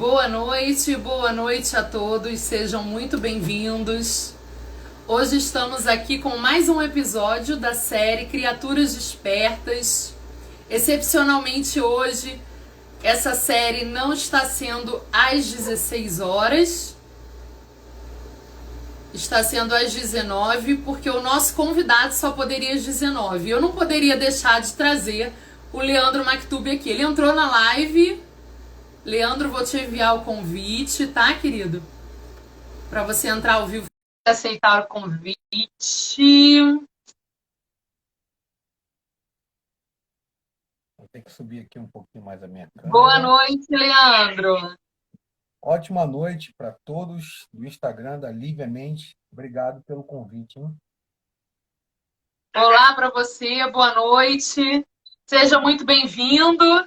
Boa noite a todos, sejam muito bem-vindos. Hoje estamos aqui com mais um episódio da série Criaturas Despertas. Excepcionalmente hoje, essa série não está sendo às 16 horas, está sendo às 19, porque o nosso convidado só poderia às 19. Eu não poderia deixar de trazer o Leandro Maktub aqui. Ele entrou na live. Leandro, vou te enviar o convite, tá, querido? Para você entrar ao vivo e aceitar o convite. Vou ter que subir aqui um pouquinho mais a minha câmera. Boa noite, Leandro. Ótima noite para todos do Instagram da Livemente. Obrigado pelo convite, hein? Olá para você, boa noite. Seja muito bem-vindo.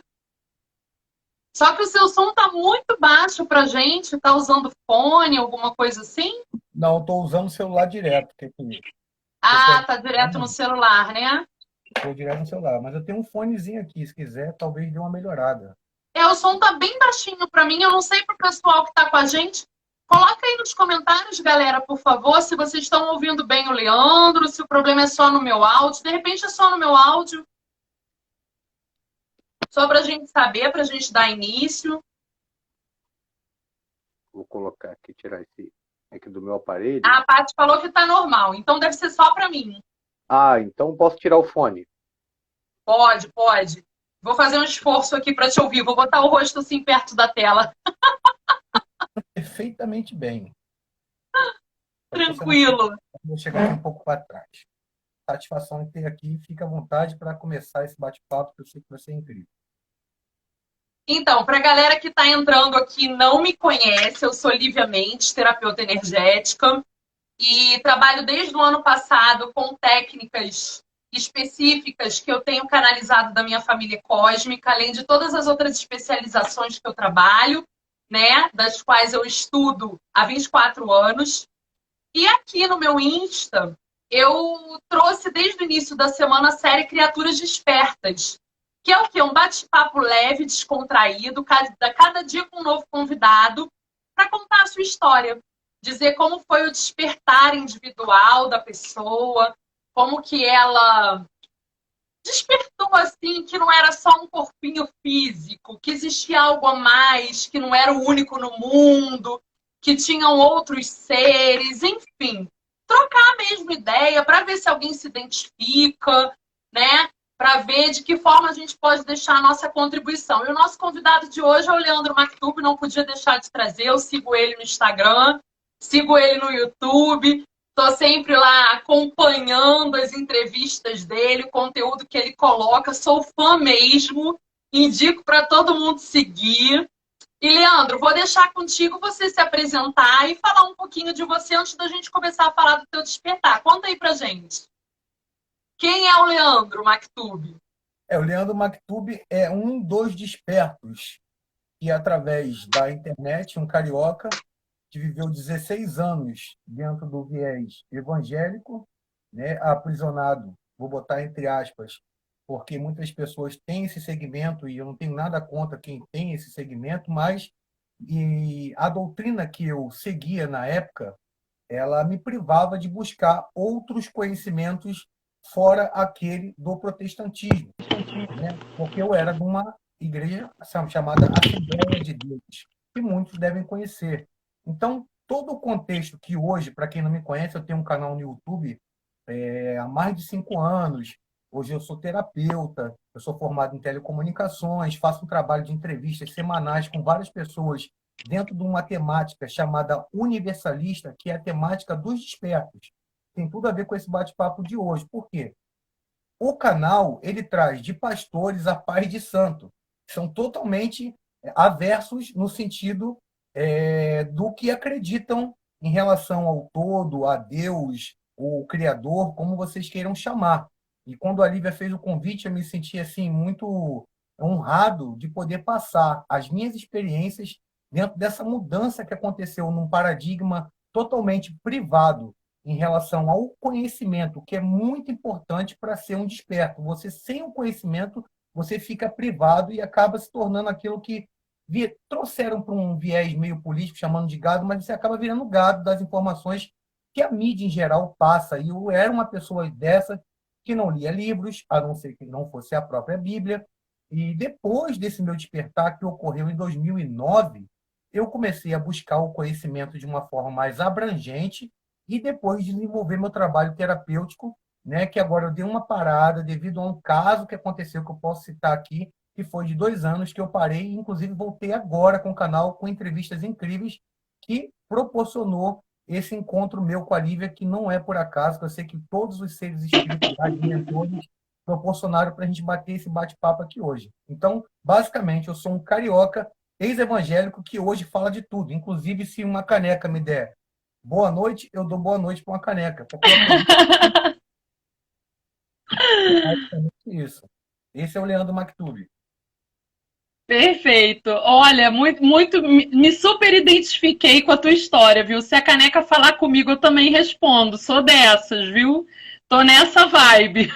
Só que o seu som tá muito baixo pra gente. Tá usando fone, alguma coisa assim? Não, estou usando o celular direto. Tá direto no celular, né? Estou direto no celular, mas eu tenho um fonezinho aqui. Se quiser, talvez dê uma melhorada. O som tá bem baixinho pra mim. Eu não sei pro pessoal que tá com a gente. Coloca aí nos comentários, galera, por favor, se vocês estão ouvindo bem o Leandro, se o problema é só no meu áudio. De repente é só no meu áudio. Só pra gente saber, pra gente dar início. Vou colocar aqui, tirar esse aqui do meu aparelho. A Paty falou que tá normal, então deve ser só pra mim. Então posso tirar o fone? Pode. Vou fazer um esforço aqui pra te ouvir. Vou botar o rosto assim perto da tela. Perfeitamente bem. Tranquilo. Vou chegar aqui um pouco para trás. Satisfação em ter aqui. Fica à vontade para começar esse bate-papo, que eu sei que vai ser incrível. Então, para a galera que está entrando aqui e não me conhece, eu sou Lívia Mendes, terapeuta energética, e trabalho desde o ano passado com técnicas específicas que eu tenho canalizado da minha família cósmica, além de todas as outras especializações que eu trabalho, né, das quais eu estudo há 24 anos. E aqui no meu Insta, eu trouxe desde o início da semana a série Criaturas Despertas, que é o quê? Um bate-papo leve, descontraído, cada dia com um novo convidado, para contar a sua história. Dizer como foi o despertar individual da pessoa, como que ela despertou assim, que não era só um corpinho físico, que existia algo a mais, que não era o único no mundo, que tinham outros seres, enfim. Trocar a mesma ideia para ver se alguém se identifica, né? Para ver de que forma a gente pode deixar a nossa contribuição. E o nosso convidado de hoje é o Leandro Maktub, não podia deixar de trazer. Eu sigo ele no Instagram, sigo ele no YouTube, estou sempre lá acompanhando as entrevistas dele, o conteúdo que ele coloca. Sou fã mesmo, indico para todo mundo seguir. E, Leandro, vou deixar contigo você se apresentar e falar um pouquinho de você antes da gente começar a falar do teu despertar. Conta aí pra gente. Quem é o Leandro Maktub? O Leandro Maktub é um dos despertos que, através da internet, um carioca que viveu 16 anos dentro do viés evangélico, né, aprisionado, vou botar entre aspas, porque muitas pessoas têm esse segmento, e eu não tenho nada contra quem tem esse segmento, mas a doutrina que eu seguia na época, ela me privava de buscar outros conhecimentos fora aquele do protestantismo, né? Porque eu era de uma igreja chamada Assembleia de Deus, que muitos devem conhecer. Então, todo o contexto que hoje, para quem não me conhece, eu tenho um canal no YouTube há mais de 5 anos. Hoje eu sou terapeuta, eu sou formado em telecomunicações, faço um trabalho de entrevistas semanais com várias pessoas dentro de uma temática chamada universalista, que é a temática dos despertos. Tem tudo a ver com esse bate-papo de hoje. Por quê? O canal ele traz de pastores a pais de santo. São totalmente aversos no sentido do que acreditam em relação ao todo, a Deus, o Criador, como vocês queiram chamar. E quando a Lívia fez o convite, eu me senti assim muito honrado de poder passar as minhas experiências dentro dessa mudança que aconteceu num paradigma totalmente privado em relação ao conhecimento, que é muito importante para ser um desperto. Você, sem o conhecimento, você fica privado e acaba se tornando aquilo que trouxeram para um viés meio político, chamando de gado, mas você acaba virando gado das informações que a mídia em geral passa. E eu era uma pessoa dessa que não lia livros, a não ser que não fosse a própria Bíblia. E depois desse meu despertar, que ocorreu em 2009, eu comecei a buscar o conhecimento de uma forma mais abrangente e depois desenvolver meu trabalho terapêutico, né, que agora eu dei uma parada devido a um caso que aconteceu, que eu posso citar aqui, que foi de 2 anos que eu parei, e inclusive voltei agora com o canal com entrevistas incríveis que proporcionou esse encontro meu com a Lívia, que não é por acaso, que eu sei que todos os seres espirituais, mentores, proporcionaram para a gente bater esse bate-papo aqui hoje. Então, basicamente, eu sou um carioca ex-evangélico que hoje fala de tudo. Inclusive, se uma caneca me der boa noite, eu dou boa noite para uma caneca. Porque eu acredito que é basicamente isso. Esse é o Leandro Mactub. Perfeito. Olha, muito, me super identifiquei com a tua história, viu? Se a caneca falar comigo, eu também respondo. Sou dessas, viu? Tô nessa vibe.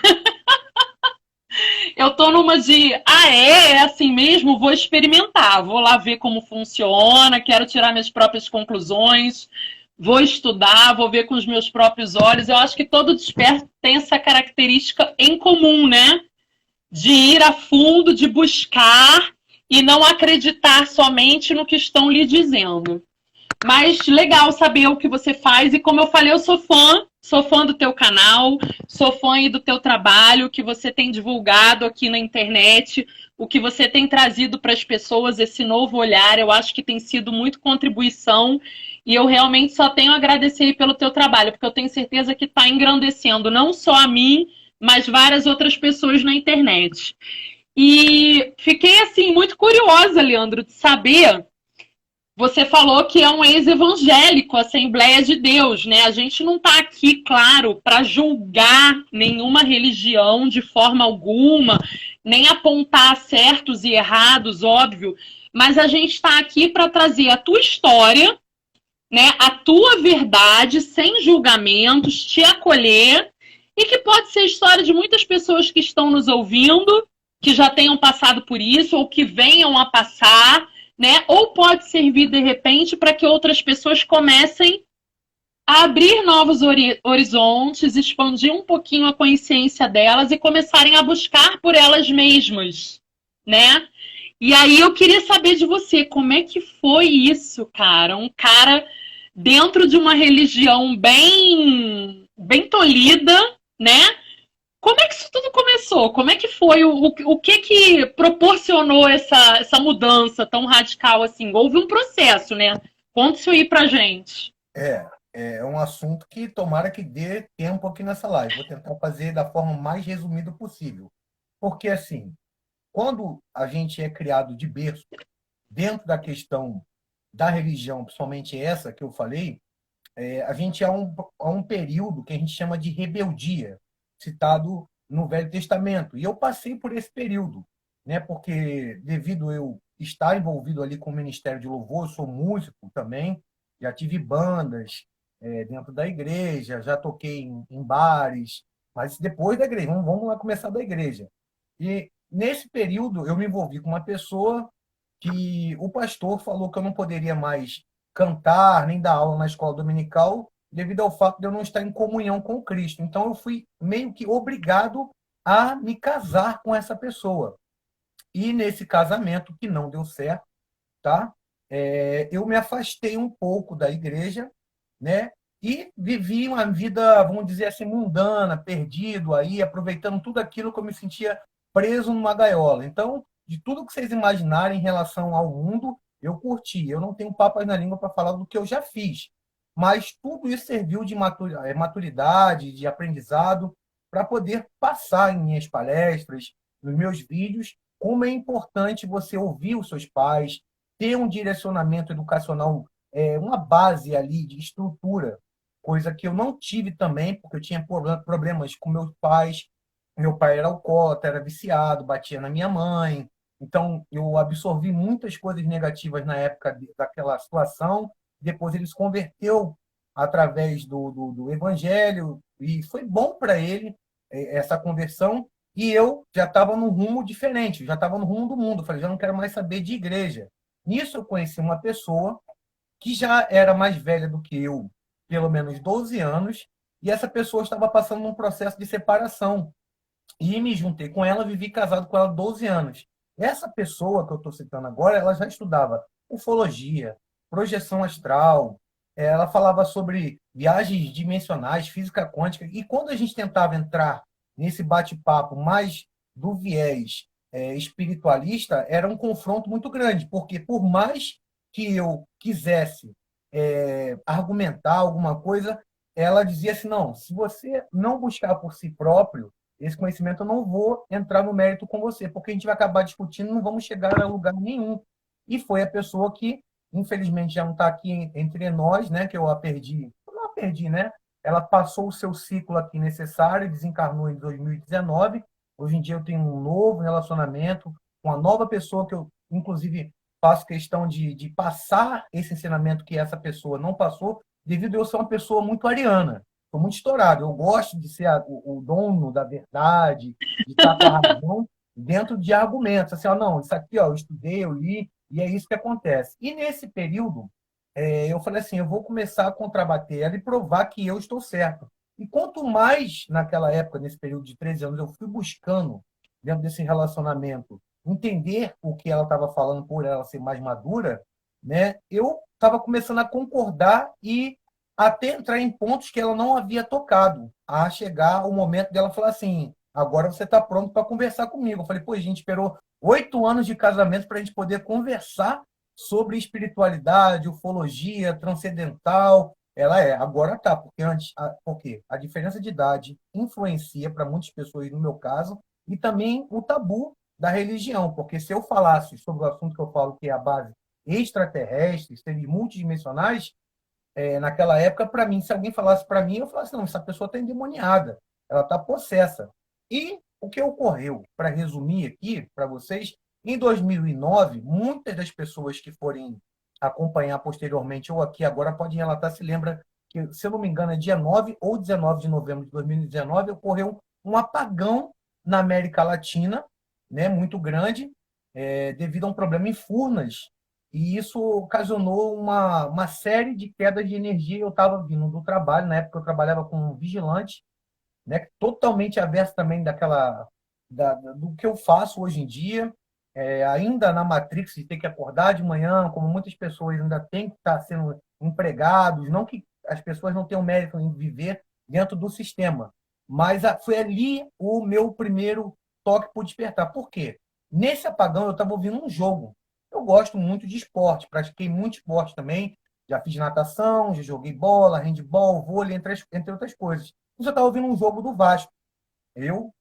Eu tô numa de, é assim mesmo? Vou experimentar. Vou lá ver como funciona, quero tirar minhas próprias conclusões, vou estudar, vou ver com os meus próprios olhos. Eu acho que todo desperto tem essa característica em comum, né? De ir a fundo, de buscar e não acreditar somente no que estão lhe dizendo. Mas legal saber o que você faz e como eu falei, eu sou fã do teu canal, sou fã aí do teu trabalho, o que você tem divulgado aqui na internet, o que você tem trazido para as pessoas, esse novo olhar, eu acho que tem sido muito contribuição e eu realmente só tenho a agradecer pelo teu trabalho, porque eu tenho certeza que está engrandecendo não só a mim, mas várias outras pessoas na internet. E fiquei, assim, muito curiosa, Leandro, de saber. Você falou que é um ex-evangélico, Assembleia de Deus, né? A gente não está aqui, claro, para julgar nenhuma religião de forma alguma, nem apontar certos e errados, óbvio, mas a gente está aqui para trazer a tua história, né? A tua verdade, sem julgamentos, te acolher, e que pode ser a história de muitas pessoas que estão nos ouvindo, que já tenham passado por isso, ou que venham a passar, né? Ou pode servir, de repente, para que outras pessoas comecem a abrir novos horizontes, expandir um pouquinho a consciência delas e começarem a buscar por elas mesmas, né? E aí eu queria saber de você, como é que foi isso, cara? Um cara dentro de uma religião bem tolhida, né? Como é que isso tudo começou? Como é que foi? O que proporcionou essa mudança tão radical assim? Houve um processo, né? Conta isso aí pra gente. É um assunto que tomara que dê tempo aqui nessa live. Vou tentar fazer da forma mais resumida possível. Porque, assim, quando a gente é criado de berço, dentro da questão da religião, principalmente essa que eu falei, a gente há um período que a gente chama de rebeldia, citado no Velho Testamento. E eu passei por esse período, né? Porque devido eu estar envolvido ali com o Ministério de Louvor, eu sou músico também, já tive bandas dentro da igreja, já toquei em bares, mas depois da igreja, vamos lá começar da igreja. E nesse período eu me envolvi com uma pessoa que o pastor falou que eu não poderia mais cantar nem dar aula na escola dominical devido ao fato de eu não estar em comunhão com Cristo. Então eu fui meio que obrigado a me casar com essa pessoa. E nesse casamento, que não deu certo, tá? Eu me afastei um pouco da igreja, né? E vivi uma vida, vamos dizer assim, mundana, perdido aí, aproveitando tudo aquilo que eu me sentia preso numa gaiola. Então, de tudo que vocês imaginarem em relação ao mundo, eu curti. Eu não tenho papas na língua para falar do que eu já fiz, mas tudo isso serviu de maturidade, de aprendizado, para poder passar em minhas palestras, nos meus vídeos, como é importante você ouvir os seus pais, ter um direcionamento educacional, uma base ali de estrutura, coisa que eu não tive também, porque eu tinha problemas com meus pais. Meu pai era alcoólatra, era viciado, batia na minha mãe. Então, eu absorvi muitas coisas negativas na época daquela situação. Depois ele se converteu através do evangelho e foi bom para ele essa conversão. E eu já estava num rumo diferente, já estava no rumo do mundo. Eu falei, já não quero mais saber de igreja. Nisso eu conheci uma pessoa que já era mais velha do que eu, pelo menos 12 anos, e essa pessoa estava passando num processo de separação. E me juntei com ela, vivi casado com ela 12 anos. Essa pessoa que eu estou citando agora, ela já estudava ufologia, projeção astral, ela falava sobre viagens dimensionais, física quântica, e quando a gente tentava entrar nesse bate-papo mais do viés espiritualista, era um confronto muito grande, porque por mais que eu quisesse argumentar alguma coisa, ela dizia assim, não, se você não buscar por si próprio, esse conhecimento eu não vou entrar no mérito com você, porque a gente vai acabar discutindo e não vamos chegar a lugar nenhum. E foi a pessoa que, infelizmente, já não está aqui entre nós, né? Que eu a perdi. Eu não a perdi, né? Ela passou o seu ciclo aqui necessário, desencarnou em 2019. Hoje em dia eu tenho um novo relacionamento com uma nova pessoa que eu, inclusive, faço questão de passar esse ensinamento que essa pessoa não passou, devido a eu ser uma pessoa muito ariana. Estou muito estourado. Eu gosto de ser o dono da verdade, de estar com a razão dentro de argumentos. Assim, ó, não, isso aqui ó, eu estudei, eu li, e é isso que acontece. E nesse período, eu falei assim, eu vou começar a contrabater ela e provar que eu estou certo. E quanto mais, naquela época, nesse período de 13 anos, eu fui buscando, dentro desse relacionamento, entender o que ela estava falando por ela ser mais madura, né, eu estava começando a concordar e até entrar em pontos que ela não havia tocado, a chegar o momento dela falar assim, agora você está pronto para conversar comigo. Eu falei, pô, a gente esperou 8 anos de casamento para a gente poder conversar sobre espiritualidade, ufologia, transcendental. Ela agora tá, porque antes, porque a diferença de idade influencia para muitas pessoas, no meu caso, e também o tabu da religião, porque se eu falasse sobre o assunto que eu falo, que é a base extraterrestre, seres multidimensionais, naquela época, para mim, se alguém falasse para mim, eu falasse, não, essa pessoa está endemoniada, ela está possessa. E o que ocorreu, para resumir aqui para vocês, em 2009, muitas das pessoas que forem acompanhar posteriormente, ou aqui agora, podem relatar, se lembra que, se eu não me engano, é dia 9 ou 19 de novembro de 2019, ocorreu um apagão na América Latina, né, muito grande, devido a um problema em Furnas, e isso ocasionou uma série de quedas de energia. Eu estava vindo do trabalho, na época eu trabalhava com um vigilante, né, totalmente averso também do que eu faço hoje em dia, ainda na Matrix, de ter que acordar de manhã, como muitas pessoas ainda têm que estar sendo empregados, não que as pessoas não tenham mérito em viver dentro do sistema, mas foi ali o meu primeiro toque por despertar. Por quê? Nesse apagão eu estava ouvindo um jogo. Eu gosto muito de esporte, pratiquei muito esporte também, já fiz natação, já joguei bola, handball, vôlei, entre outras coisas. Eu estava ouvindo um jogo do Vasco. Eu,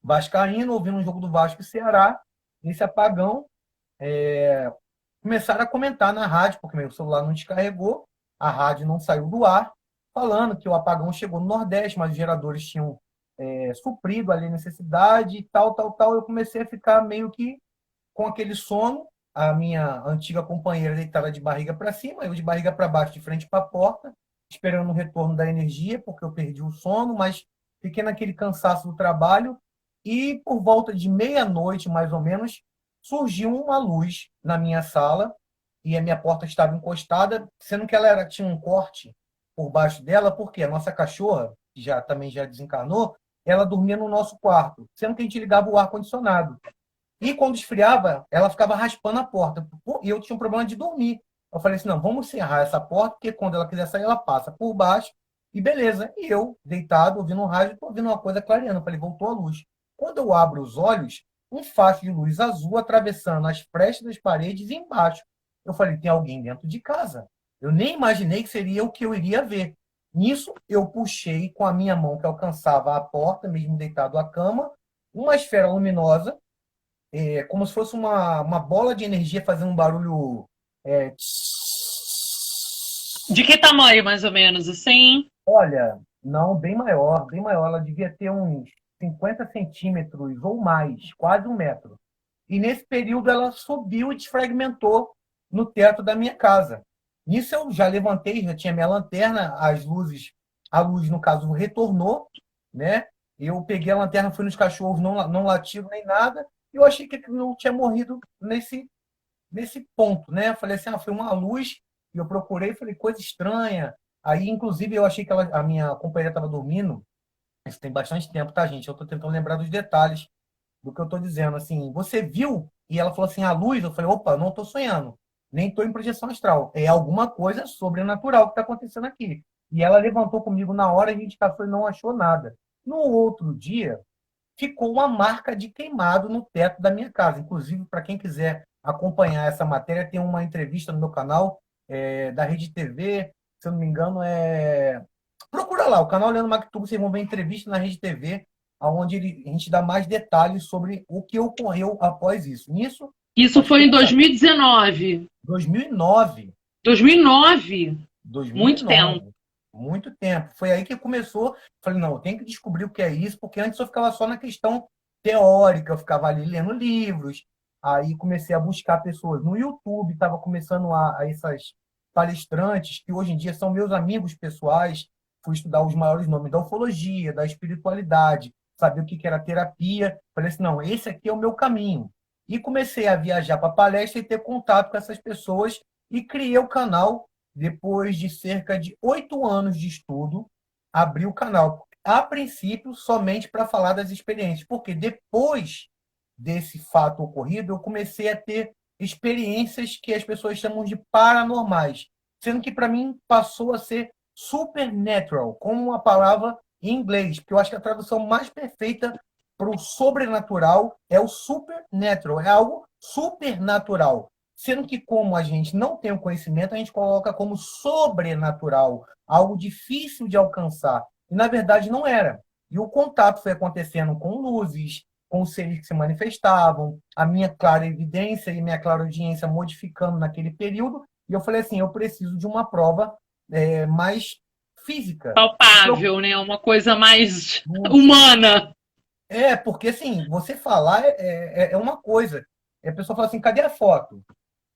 vascaíno, ouvindo um jogo do Vasco e Ceará, nesse apagão, começaram a comentar na rádio, porque meu celular não descarregou, a rádio não saiu do ar, falando que o apagão chegou no Nordeste, mas os geradores tinham suprido ali a necessidade e tal, tal, tal. Eu comecei a ficar meio que com aquele sono, a minha antiga companheira deitada de barriga para cima, eu de barriga para baixo, de frente para a porta, esperando o retorno da energia, porque eu perdi o sono, mas fiquei naquele cansaço do trabalho, e por volta de meia-noite, mais ou menos, surgiu uma luz na minha sala, e a minha porta estava encostada, sendo que ela tinha um corte por baixo dela, porque a nossa cachorra, que também já desencarnou, ela dormia no nosso quarto, sendo que a gente ligava o ar-condicionado. E quando esfriava, ela ficava raspando a porta. E eu tinha um problema de dormir. Eu falei assim, não, vamos cerrar essa porta, porque quando ela quiser sair, ela passa por baixo. E beleza. E eu, deitado, ouvindo um rádio, estou ouvindo uma coisa clareando. Eu falei, voltou a luz. Quando eu abro os olhos, um facho de luz azul atravessando as frestas das paredes e embaixo. Eu falei, tem alguém dentro de casa. Eu nem imaginei que seria o que eu iria ver. Nisso, eu puxei com a minha mão, que alcançava a porta, mesmo deitado à cama, uma esfera luminosa, como se fosse uma bola de energia fazendo um barulho. De que tamanho, mais ou menos, assim? Olha, não, bem maior, bem maior. Ela devia ter uns 50 centímetros ou mais, quase 1 metro. E nesse período ela subiu e desfragmentou no teto da minha casa. Nisso eu já levantei, já tinha minha lanterna, a luz, no caso, retornou, né? Eu peguei a lanterna, fui nos cachorros, não latiram nem nada. Eu achei que ele não tinha morrido nesse ponto, né? Eu falei assim, foi uma luz, e eu procurei, falei, coisa estranha. Aí, inclusive, eu achei que a minha companheira estava dormindo. Isso tem bastante tempo, tá, gente? Eu estou tentando lembrar dos detalhes do que eu estou dizendo. Assim, você viu? E ela falou assim, a luz. Eu falei, opa, não estou sonhando. Nem estou em projeção astral. É alguma coisa sobrenatural que está acontecendo aqui. E ela levantou comigo na hora, a gente caçou e não achou nada. No outro dia, ficou uma marca de queimado no teto da minha casa. Inclusive, para quem quiser acompanhar essa matéria, tem uma entrevista no meu canal da Rede TV, se eu não me engano, procura lá, o canal Leandro Mactubo, vocês vão ver entrevista na Rede TV, onde a gente dá mais detalhes sobre o que ocorreu após isso. Nisso, Isso foi em 2019. 2009. 2009? Muito tempo. 2009. Muito tempo. Foi aí que começou. Falei, não, eu tenho que descobrir o que é isso, porque antes eu ficava só na questão teórica, eu ficava ali lendo livros. Aí comecei a buscar pessoas no YouTube, estava começando a essas palestrantes, que hoje em dia são meus amigos pessoais. Fui estudar os maiores nomes da ufologia, da espiritualidade, saber o que era terapia. Falei assim, não, esse aqui é o meu caminho. E comecei a viajar para palestra e ter contato com essas pessoas e criei o canal depois de cerca de 8 anos de estudo, abri o canal. A princípio, somente para falar das experiências, porque depois desse fato ocorrido, eu comecei a ter experiências que as pessoas chamam de paranormais, sendo que para mim passou a ser supernatural, como uma palavra em inglês, porque eu acho que a tradução mais perfeita para o sobrenatural é o supernatural, é algo supernatural. Sendo que, como a gente não tem o conhecimento, a gente coloca como sobrenatural, algo difícil de alcançar. E, na verdade, não era. E o contato foi acontecendo com luzes, com seres que se manifestavam, a minha clara evidência e minha clara audiência modificando naquele período. E eu falei assim, eu preciso de uma prova mais física. Palpável, né? Uma coisa mais humana. Porque assim, você falar é uma coisa. E a pessoa fala assim, cadê a foto?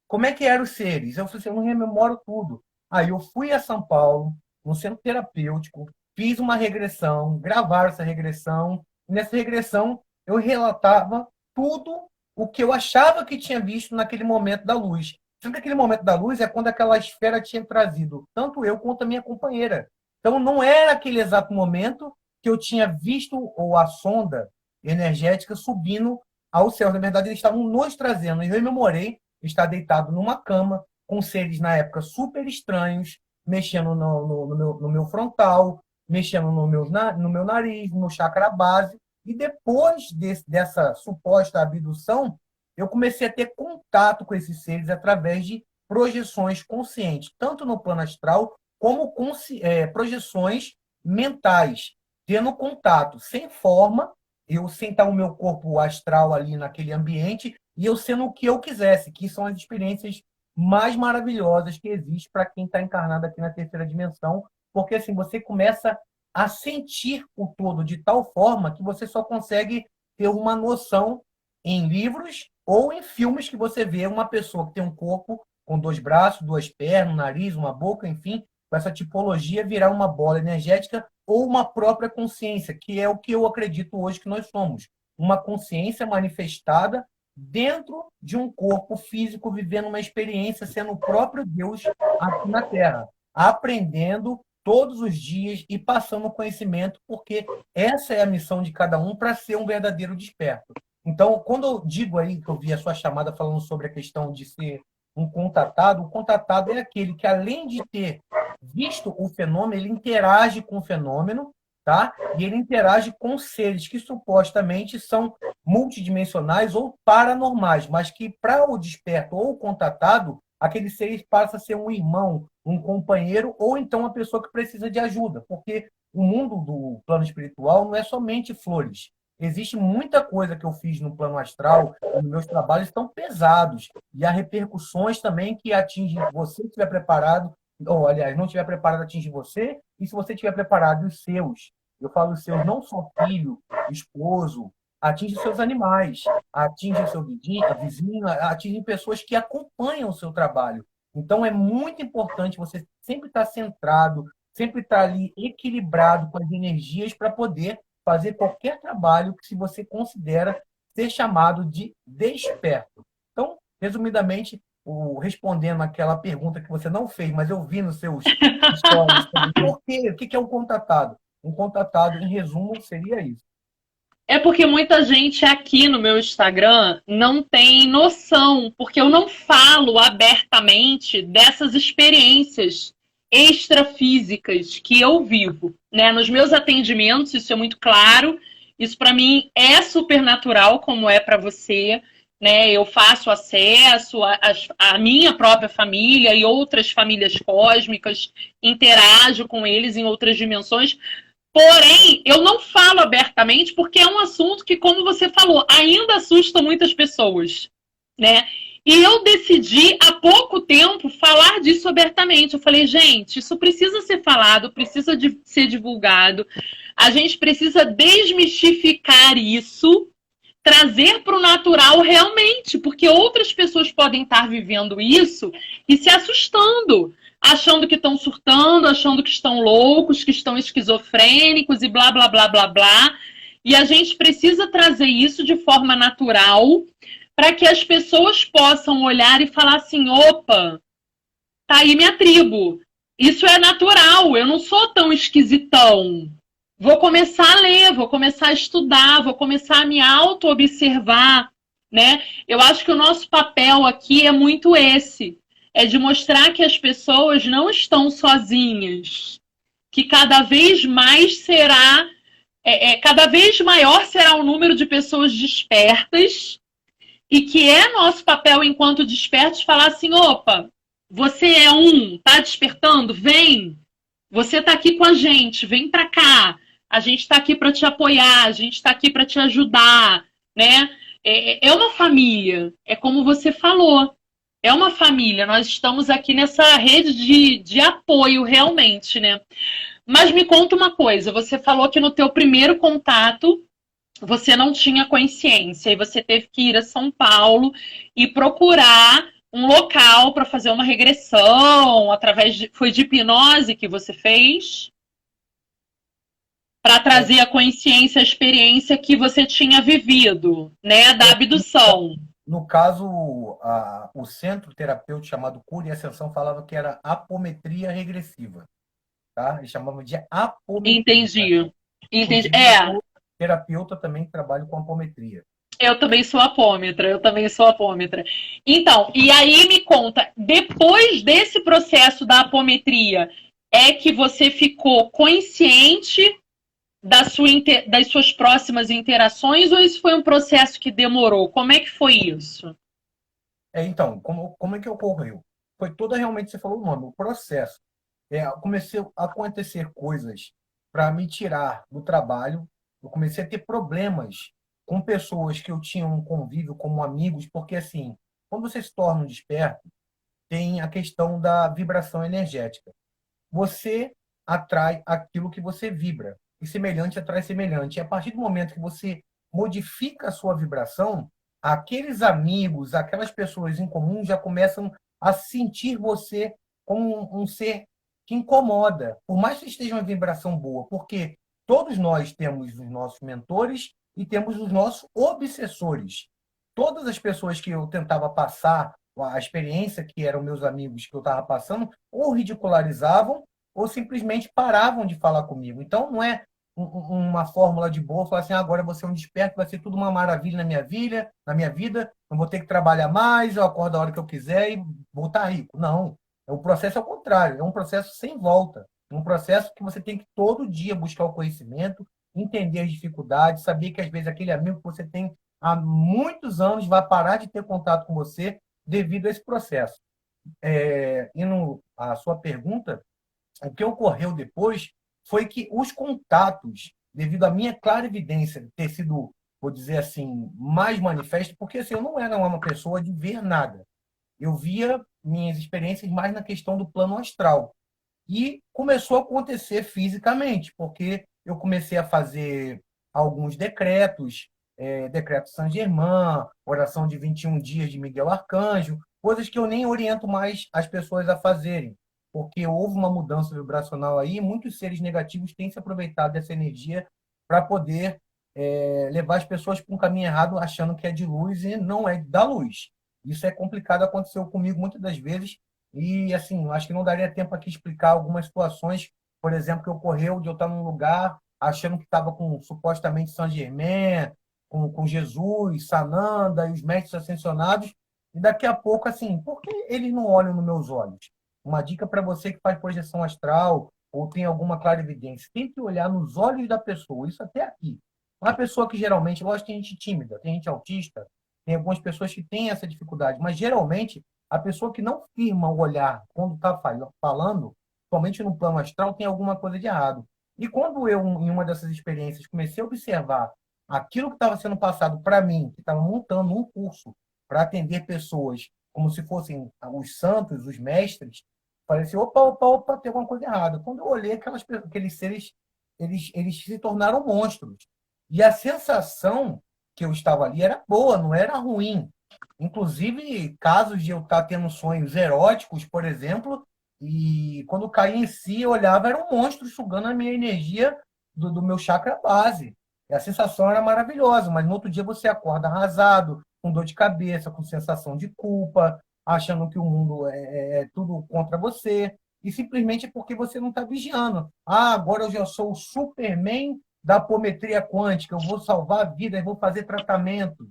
Como é que eram os seres? Eu falei assim, eu não rememoro tudo. Aí eu fui a São Paulo, no centro terapêutico, fiz uma regressão, gravaram essa regressão. E nessa regressão, eu relatava tudo o que eu achava que tinha visto naquele momento da luz. Sendo que aquele momento da luz é quando aquela esfera tinha trazido tanto eu quanto a minha companheira. Então, não era aquele exato momento que eu tinha visto ou a sonda energética subindo ao céu. Na verdade, eles estavam nos trazendo. E eu rememorei estar deitado numa cama com seres, na época, super estranhos, mexendo no meu frontal, mexendo no meu nariz, no chakra base. E depois dessa suposta abdução, eu comecei a ter contato com esses seres através de projeções conscientes, tanto no plano astral, como projeções mentais, tendo contato sem forma, eu sentar o meu corpo astral ali naquele ambiente e eu sendo o que eu quisesse, que são as experiências mais maravilhosas que existem para quem está encarnado aqui na terceira dimensão, porque assim você começa a sentir o todo de tal forma que você só consegue ter uma noção em livros ou em filmes que você vê uma pessoa que tem um corpo com 2 braços, 2 pernas, um nariz, uma boca, enfim, com essa tipologia virar uma bola energética ou uma própria consciência, que é o que eu acredito hoje que nós somos. Uma consciência manifestada dentro de um corpo físico, vivendo uma experiência, sendo o próprio Deus aqui na Terra, aprendendo todos os dias e passando conhecimento, porque essa é a missão de cada um para ser um verdadeiro desperto. Então, quando eu digo aí que eu vi a sua chamada falando sobre a questão de ser um contatado, o contatado é aquele que, além de ter visto o fenômeno, ele interage com o fenômeno, tá? E ele interage com seres que supostamente são multidimensionais ou paranormais, mas que para o desperto ou o contatado, aquele ser passa a ser um irmão, um companheiro ou então uma pessoa que precisa de ajuda, porque o mundo do plano espiritual não é somente flores. Existe muita coisa que eu fiz no plano astral, e meus trabalhos estão pesados, e há repercussões também que atingem você que estiver preparado, ou, aliás, não estiver preparado, atinge você, e se você estiver preparado, os seus. Eu falo os seus, não só filho, esposo, atinge seus animais, atinge o seu vizinho, atinge pessoas que acompanham o seu trabalho. Então, é muito importante você sempre estar centrado, sempre estar ali equilibrado com as energias para poder fazer qualquer trabalho que se você considera ser chamado de desperto. Então, Resumidamente, respondendo aquela pergunta que você não fez, mas eu vi nos seus stories também. Por quê? O que é um contatado? Um contatado, em resumo, seria isso. É porque muita gente aqui no meu Instagram não tem noção, porque eu não falo abertamente dessas experiências extrafísicas que eu vivo, né? Nos meus atendimentos, isso é muito claro. Isso para mim é super natural, como é para você, né? Eu faço acesso à minha própria família e outras famílias cósmicas, interajo com eles em outras dimensões. Porém, eu não falo abertamente porque é um assunto que, como você falou, ainda assusta muitas pessoas, né? E eu decidi, há pouco tempo, falar disso abertamente. Eu falei, gente, isso precisa ser falado, precisa ser divulgado. A gente precisa desmistificar isso, trazer para o natural realmente, porque outras pessoas podem estar vivendo isso e se assustando, achando que estão surtando, achando que estão loucos, que estão esquizofrênicos e blá, blá, blá, blá, blá. E a gente precisa trazer isso de forma natural para que as pessoas possam olhar e falar assim, opa, tá aí minha tribo. Isso é natural, eu não sou tão esquisitão. Vou começar a ler, vou começar a estudar, vou começar a me auto-observar, né? Eu acho que o nosso papel aqui é muito esse, é de mostrar que as pessoas não estão sozinhas, que cada vez mais será, cada vez maior será o número de pessoas despertas e que é nosso papel enquanto despertos falar assim, opa, você é tá despertando? Vem! Você tá aqui com a gente, vem pra cá. A gente está aqui para te apoiar, a gente está aqui para te ajudar, né? É uma família, é como você falou, é uma família. Nós estamos aqui nessa rede de apoio realmente, né? Mas me conta uma coisa, você falou que no teu primeiro contato você não tinha consciência e você teve que ir a São Paulo e procurar um local para fazer uma regressão, foi de hipnose que você fez? Para trazer a consciência, a experiência que você tinha vivido, né, da abdução. No caso, o centro terapêutico chamado Cura e Ascensão falava que era apometria regressiva. Tá? Eles chamavam de apometria. Entendi. Entendi. Eu sou terapeuta também que trabalho com apometria. Eu também sou apômetra, Então, e aí me conta, depois desse processo da apometria, é que você ficou consciente das suas próximas interações ou isso foi um processo que demorou? Como é que foi isso? Então, como é que ocorreu? Foi toda realmente, você falou o nome, o processo. Comecei a acontecer coisas para me tirar do trabalho. Eu comecei a ter problemas com pessoas que eu tinha um convívio como amigos, porque assim, quando você se torna um desperto, tem a questão da vibração energética. Você atrai aquilo que você vibra. E semelhante atrai semelhante. E a partir do momento que você modifica a sua vibração, aqueles amigos, aquelas pessoas em comum já começam a sentir você como um ser que incomoda. Por mais que esteja uma vibração boa, porque todos nós temos os nossos mentores e temos os nossos obsessores. Todas as pessoas que eu tentava passar a experiência que eram meus amigos que eu estava passando, ou ridicularizavam, ou simplesmente paravam de falar comigo. Então, não é uma fórmula de boa, falar assim, agora você é um desperto, vai ser tudo uma maravilha na minha vida, não vou ter que trabalhar mais, eu acordo a hora que eu quiser e vou estar rico. Não. O processo é o contrário, é um processo sem volta. Um processo que você tem que todo dia buscar o conhecimento, entender as dificuldades, saber que às vezes aquele amigo que você tem há muitos anos vai parar de ter contato com você devido a esse processo. Indo à sua pergunta, o que ocorreu depois foi que os contatos, devido à minha clara evidência ter sido, vou dizer assim, mais manifesto, porque assim, eu não era uma pessoa de ver nada. Eu via minhas experiências mais na questão do plano astral. E começou a acontecer fisicamente, porque eu comecei a fazer alguns decretos, decreto Saint Germain, oração de 21 dias de Miguel Arcanjo, coisas que eu nem oriento mais as pessoas a fazerem, porque houve uma mudança vibracional aí e muitos seres negativos têm se aproveitado dessa energia para poder levar as pessoas para um caminho errado, achando que é de luz e não é da luz. Isso é complicado, aconteceu comigo muitas das vezes. E, assim, acho que não daria tempo aqui explicar algumas situações, por exemplo, que ocorreu de eu estar num lugar achando que estava com supostamente Saint Germain, com Jesus, Sananda e os mestres ascensionados, e daqui a pouco, assim, por que eles não olham nos meus olhos? Uma dica para você que faz projeção astral ou tem alguma clarividência, tente olhar nos olhos da pessoa, isso até aqui. Uma pessoa que geralmente, lógico, tem gente tímida, tem gente autista, tem algumas pessoas que têm essa dificuldade, mas geralmente a pessoa que não firma o olhar quando está falando, somente no plano astral, tem alguma coisa de errado. E quando eu, em uma dessas experiências, comecei a observar aquilo que estava sendo passado para mim, que estava montando um curso para atender pessoas como se fossem os santos, os mestres, falei assim, opa, opa, opa, tem alguma coisa errada. Quando eu olhei, aqueles seres, eles se tornaram monstros. E a sensação que eu estava ali era boa, não era ruim. Inclusive, casos de eu estar tendo sonhos eróticos, por exemplo, e quando caía em si, eu olhava, era um monstro sugando a minha energia do meu chakra base. E a sensação era maravilhosa, mas no outro dia você acorda arrasado, com dor de cabeça, com sensação de culpa, achando que o mundo é tudo contra você, e simplesmente é porque você não está vigiando. Ah, agora eu já sou o Superman da apometria quântica, eu vou salvar a vida, eu vou fazer tratamento.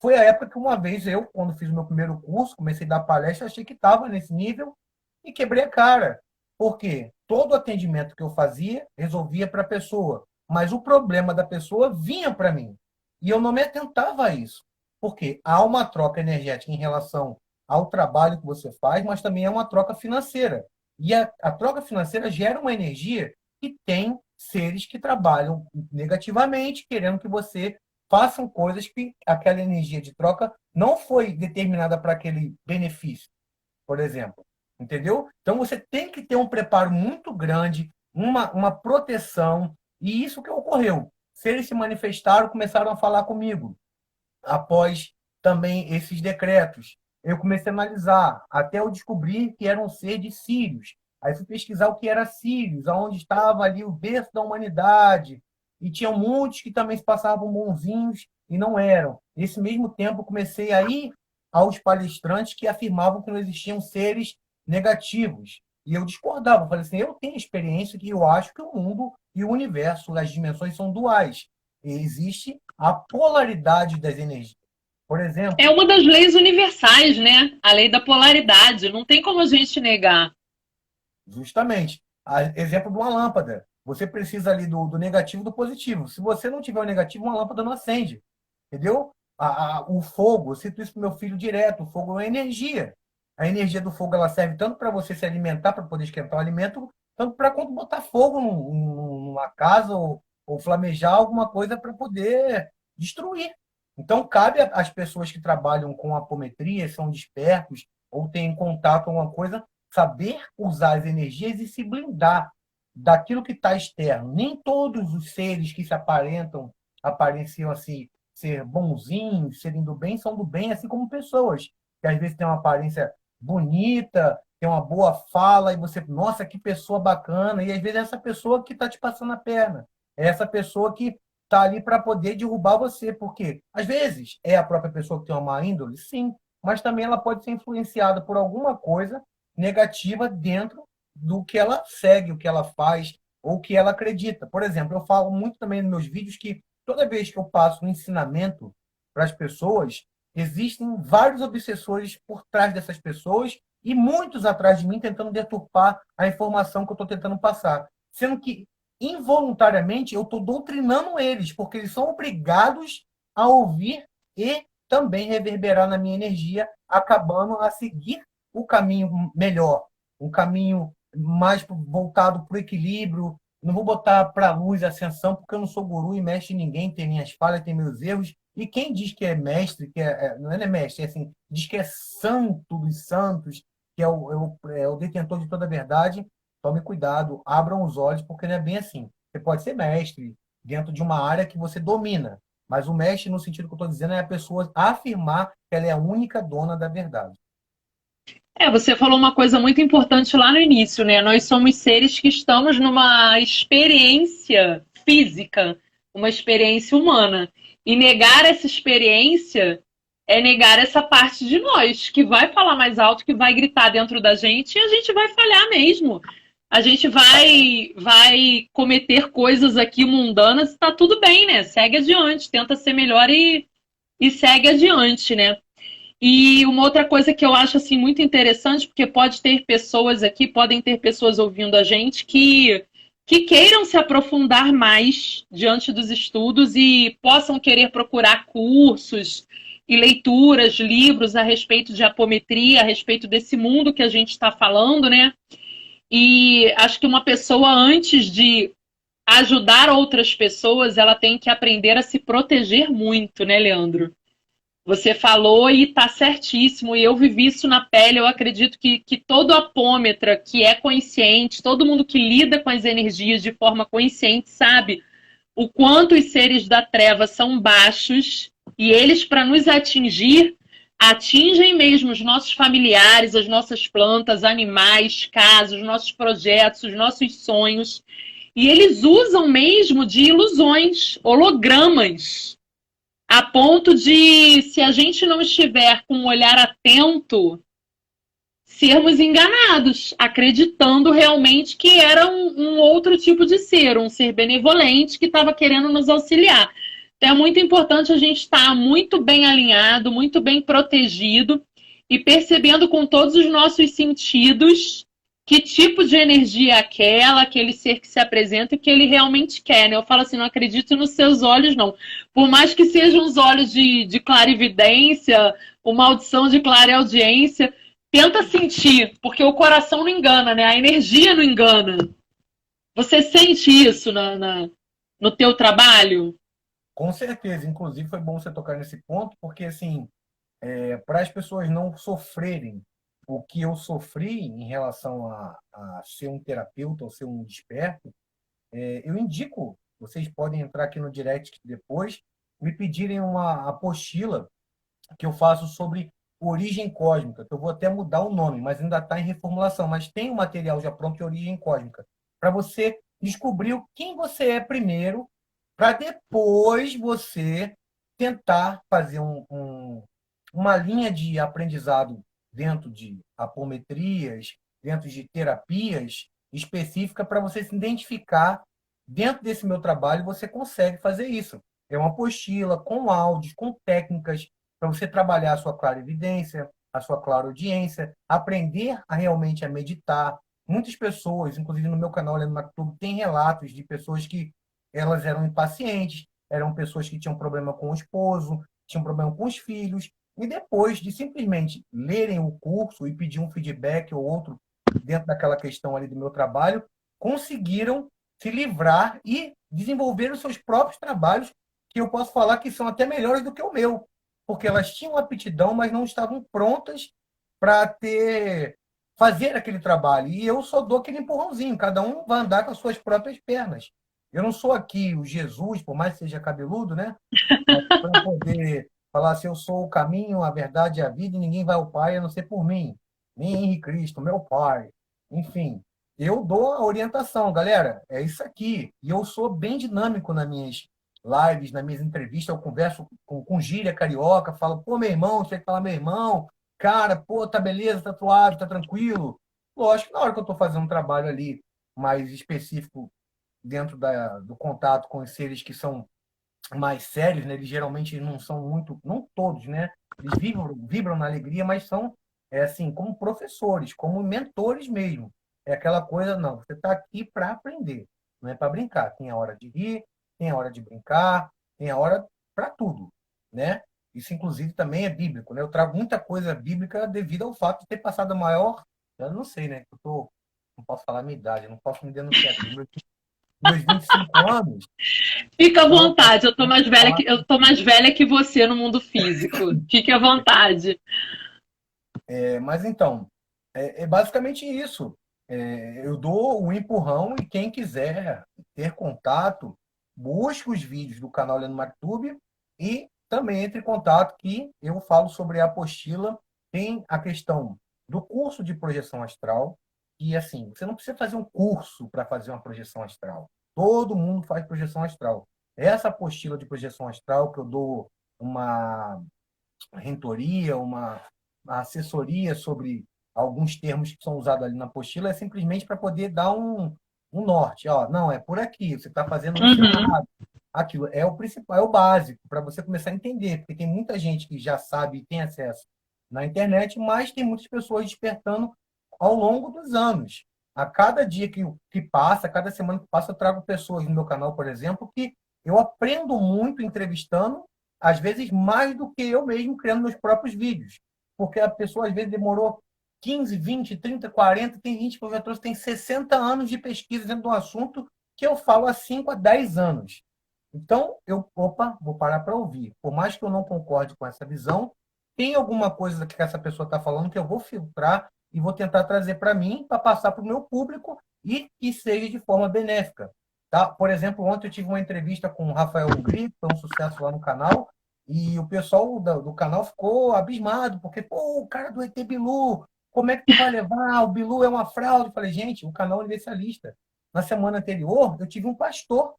Foi a época que uma vez eu, quando fiz o meu primeiro curso, comecei a dar palestra, achei que estava nesse nível e quebrei a cara. Por quê? Todo atendimento que eu fazia, resolvia para a pessoa, mas o problema da pessoa vinha para mim. E eu não me atentava a isso. Porque há uma troca energética em relação ao trabalho que você faz, mas também é uma troca financeira. E a troca financeira gera uma energia que tem seres que trabalham negativamente, querendo que você façam coisas que aquela energia de troca não foi determinada para aquele benefício, por exemplo. Entendeu? Então você tem que ter um preparo muito grande, uma proteção, e isso que ocorreu. Se eles se manifestaram, começaram a falar comigo. Após também esses decretos, eu comecei a analisar, até eu descobrir que era um ser de Sírios. Aí fui pesquisar o que era Sírios, aonde estava ali o berço da humanidade. E tinha muitos que também se passavam bonzinhos e não eram. Nesse mesmo tempo, comecei a ir aos palestrantes que afirmavam que não existiam seres negativos. E eu discordava. Eu falei assim, eu tenho experiência que eu acho que o mundo e o universo, as dimensões são duais. E existe a polaridade das energias. Por exemplo... É uma das leis universais, né? A lei da polaridade. Não tem como a gente negar. Justamente. Exemplo de uma lâmpada. Você precisa ali do negativo e do positivo. Se você não tiver o negativo, uma lâmpada não acende. Entendeu? O fogo, eu cito isso para o meu filho direto, o fogo é energia. A energia do fogo ela serve tanto para você se alimentar, para poder esquentar o alimento, tanto para quando botar fogo numa casa ou flamejar alguma coisa para poder destruir. Então, cabe às pessoas que trabalham com apometria, são despertos ou têm contato com alguma coisa, saber usar as energias e se blindar daquilo que está externo. Nem todos os seres que se apareciam assim, ser bonzinhos, serem do bem, são do bem, assim como pessoas que às vezes têm uma aparência bonita, tem uma boa fala, e você, nossa, que pessoa bacana, e às vezes é essa pessoa que está te passando a perna, é essa pessoa que está ali para poder derrubar você, porque às vezes é a própria pessoa que tem uma má índole, sim, mas também ela pode ser influenciada por alguma coisa negativa dentro do que ela segue, o que ela faz, ou o que ela acredita. Por exemplo, eu falo muito também nos meus vídeos que toda vez que eu passo um ensinamento para as pessoas, existem vários obsessores por trás dessas pessoas e muitos atrás de mim tentando deturpar a informação que eu estou tentando passar. Sendo que, involuntariamente, eu estou doutrinando eles, porque eles são obrigados a ouvir e também reverberar na minha energia, acabando a seguir o caminho melhor, um caminho mais voltado para o equilíbrio. Não vou botar para a luz a ascensão, porque eu não sou guru e mestre de ninguém, tem minhas falhas, tem meus erros. E quem diz que é mestre, não é mestre, é assim, diz que é santo dos santos, que é o detentor de toda a verdade, tome cuidado, abram os olhos, porque não é bem assim. Você pode ser mestre dentro de uma área que você domina, mas o mestre, no sentido que eu estou dizendo, é a pessoa afirmar que ela é a única dona da verdade. Você falou uma coisa muito importante lá no início, né? Nós somos seres que estamos numa experiência física, uma experiência humana. E negar essa experiência é negar essa parte de nós, que vai falar mais alto, que vai gritar dentro da gente, e a gente vai falhar mesmo. A gente vai cometer coisas aqui mundanas, tá tudo bem, né? Segue adiante, tenta ser melhor e segue adiante, né? E uma outra coisa que eu acho assim muito interessante, porque pode ter pessoas aqui, podem ter pessoas ouvindo a gente que queiram se aprofundar mais diante dos estudos e possam querer procurar cursos e leituras, livros a respeito de apometria, a respeito desse mundo que a gente está falando, né? E acho que uma pessoa, antes de ajudar outras pessoas, ela tem que aprender a se proteger muito, né, Leandro? Você falou e está certíssimo, e eu vivi isso na pele. Eu acredito que todo apômetra que é consciente, todo mundo que lida com as energias de forma consciente, sabe o quanto os seres da treva são baixos, e eles, para nos atingir, atingem mesmo os nossos familiares, as nossas plantas, animais, casas, os nossos projetos, os nossos sonhos. E eles usam mesmo de ilusões, hologramas, a ponto de, se a gente não estiver com um olhar atento, sermos enganados, acreditando realmente que era um outro tipo de ser, um ser benevolente que estava querendo nos auxiliar. Então é muito importante a gente estar muito bem alinhado, muito bem protegido e percebendo com todos os nossos sentidos que tipo de energia é aquela, aquele ser que se apresenta e que ele realmente quer, né? Eu falo assim, não acredito nos seus olhos, não. Por mais que sejam os olhos de clarividência, uma audição de clareaudiência, tenta sentir, porque o coração não engana, né? A energia não engana. Você sente isso no teu trabalho? Com certeza. Inclusive, foi bom você tocar nesse ponto, porque, assim, para as pessoas não sofrerem o que eu sofri em relação a ser um terapeuta ou ser um desperto, eu indico, vocês podem entrar aqui no direct depois, me pedirem uma apostila que eu faço sobre origem cósmica, que eu vou até mudar o nome, mas ainda está em reformulação, mas tem um material já pronto de origem cósmica, para você descobrir quem você é primeiro, para depois você tentar fazer uma linha de aprendizado dentro de apometrias, dentro de terapias específica para você se identificar. Dentro desse meu trabalho, você consegue fazer isso. É uma apostila com áudios, com técnicas para você trabalhar a sua clarividência, a sua clareaudiência, aprender a realmente a meditar. Muitas pessoas, inclusive no meu canal, Leandro Mactubo, tem relatos de pessoas que elas eram impacientes, eram pessoas que tinham problema com o esposo, tinham problema com os filhos, e depois de simplesmente lerem o curso e pedir um feedback ou outro dentro daquela questão ali do meu trabalho, conseguiram se livrar e desenvolver os seus próprios trabalhos, que eu posso falar que são até melhores do que o meu, porque elas tinham aptidão, mas não estavam prontas para fazer aquele trabalho. E eu só dou aquele empurrãozinho, cada um vai andar com as suas próprias pernas. Eu não sou aqui o Jesus, por mais que seja cabeludo, né? Para poder falar assim, eu sou o caminho, a verdade e a vida, e ninguém vai ao Pai a não ser por mim. Nem Henrique Cristo, meu Pai. Enfim, eu dou a orientação, galera, é isso aqui. E eu sou bem dinâmico nas minhas lives, nas minhas entrevistas, eu converso com gíria carioca, falo, pô, meu irmão, tinha que falar meu irmão, cara, pô, tá beleza, tá suave, tá tranquilo. Lógico, na hora que eu estou fazendo um trabalho ali mais específico dentro do contato com os seres que são mais sérios, né? Eles geralmente não são muito, não todos, né? Eles vibram na alegria, mas são assim, como professores, como mentores mesmo. É aquela coisa, não, você está aqui para aprender, não é para brincar. Tem a hora de rir, tem a hora de brincar, tem a hora para tudo, né? Isso, inclusive, também é bíblico, né? Eu trago muita coisa bíblica devido ao fato de ter passado a maior, eu não sei, né? Não posso falar a minha idade, não posso me denunciar aqui. Meus 25 anos. Fica à vontade, eu tô mais velha que você no mundo físico. Fique à vontade. Mas então, é basicamente isso. Eu dou o empurrão e quem quiser ter contato, busque os vídeos do canal Leandro Mactube e também entre em contato que eu falo sobre a apostila. Tem a questão do curso de projeção astral, e assim, você não precisa fazer um curso para fazer uma projeção astral. Todo mundo faz projeção astral. Essa apostila de projeção astral que eu dou rentoria, uma assessoria sobre alguns termos que são usados ali na apostila, é simplesmente para poder dar um norte. Ó, não, é por aqui, você está fazendo isso errado. Aquilo é o principal, é o básico, para você começar a entender, porque tem muita gente que já sabe e tem acesso na internet, mas tem muitas pessoas despertando ao longo dos anos. A cada dia que passa, a cada semana que passa, eu trago pessoas no meu canal, por exemplo, que eu aprendo muito entrevistando, às vezes mais do que eu mesmo criando meus próprios vídeos. Porque a pessoa, às vezes, demorou 15, 20, 30, 40, tem gente que eu já trouxe, tem 60 anos de pesquisa dentro de um assunto que eu falo há 5 a 10 anos. Então, vou parar para ouvir. Por mais que eu não concorde com essa visão, tem alguma coisa que essa pessoa está falando que eu vou filtrar e vou tentar trazer para mim, para passar para o meu público e que seja de forma benéfica. Tá? Por exemplo, ontem eu tive uma entrevista com o Rafael Hungria, que foi um sucesso lá no canal, e o pessoal do canal ficou abismado, porque, pô, o cara do ET Bilu, como é que tu vai levar? O Bilu é uma fraude. Eu falei, gente, o canal é universalista. Na semana anterior, eu tive um pastor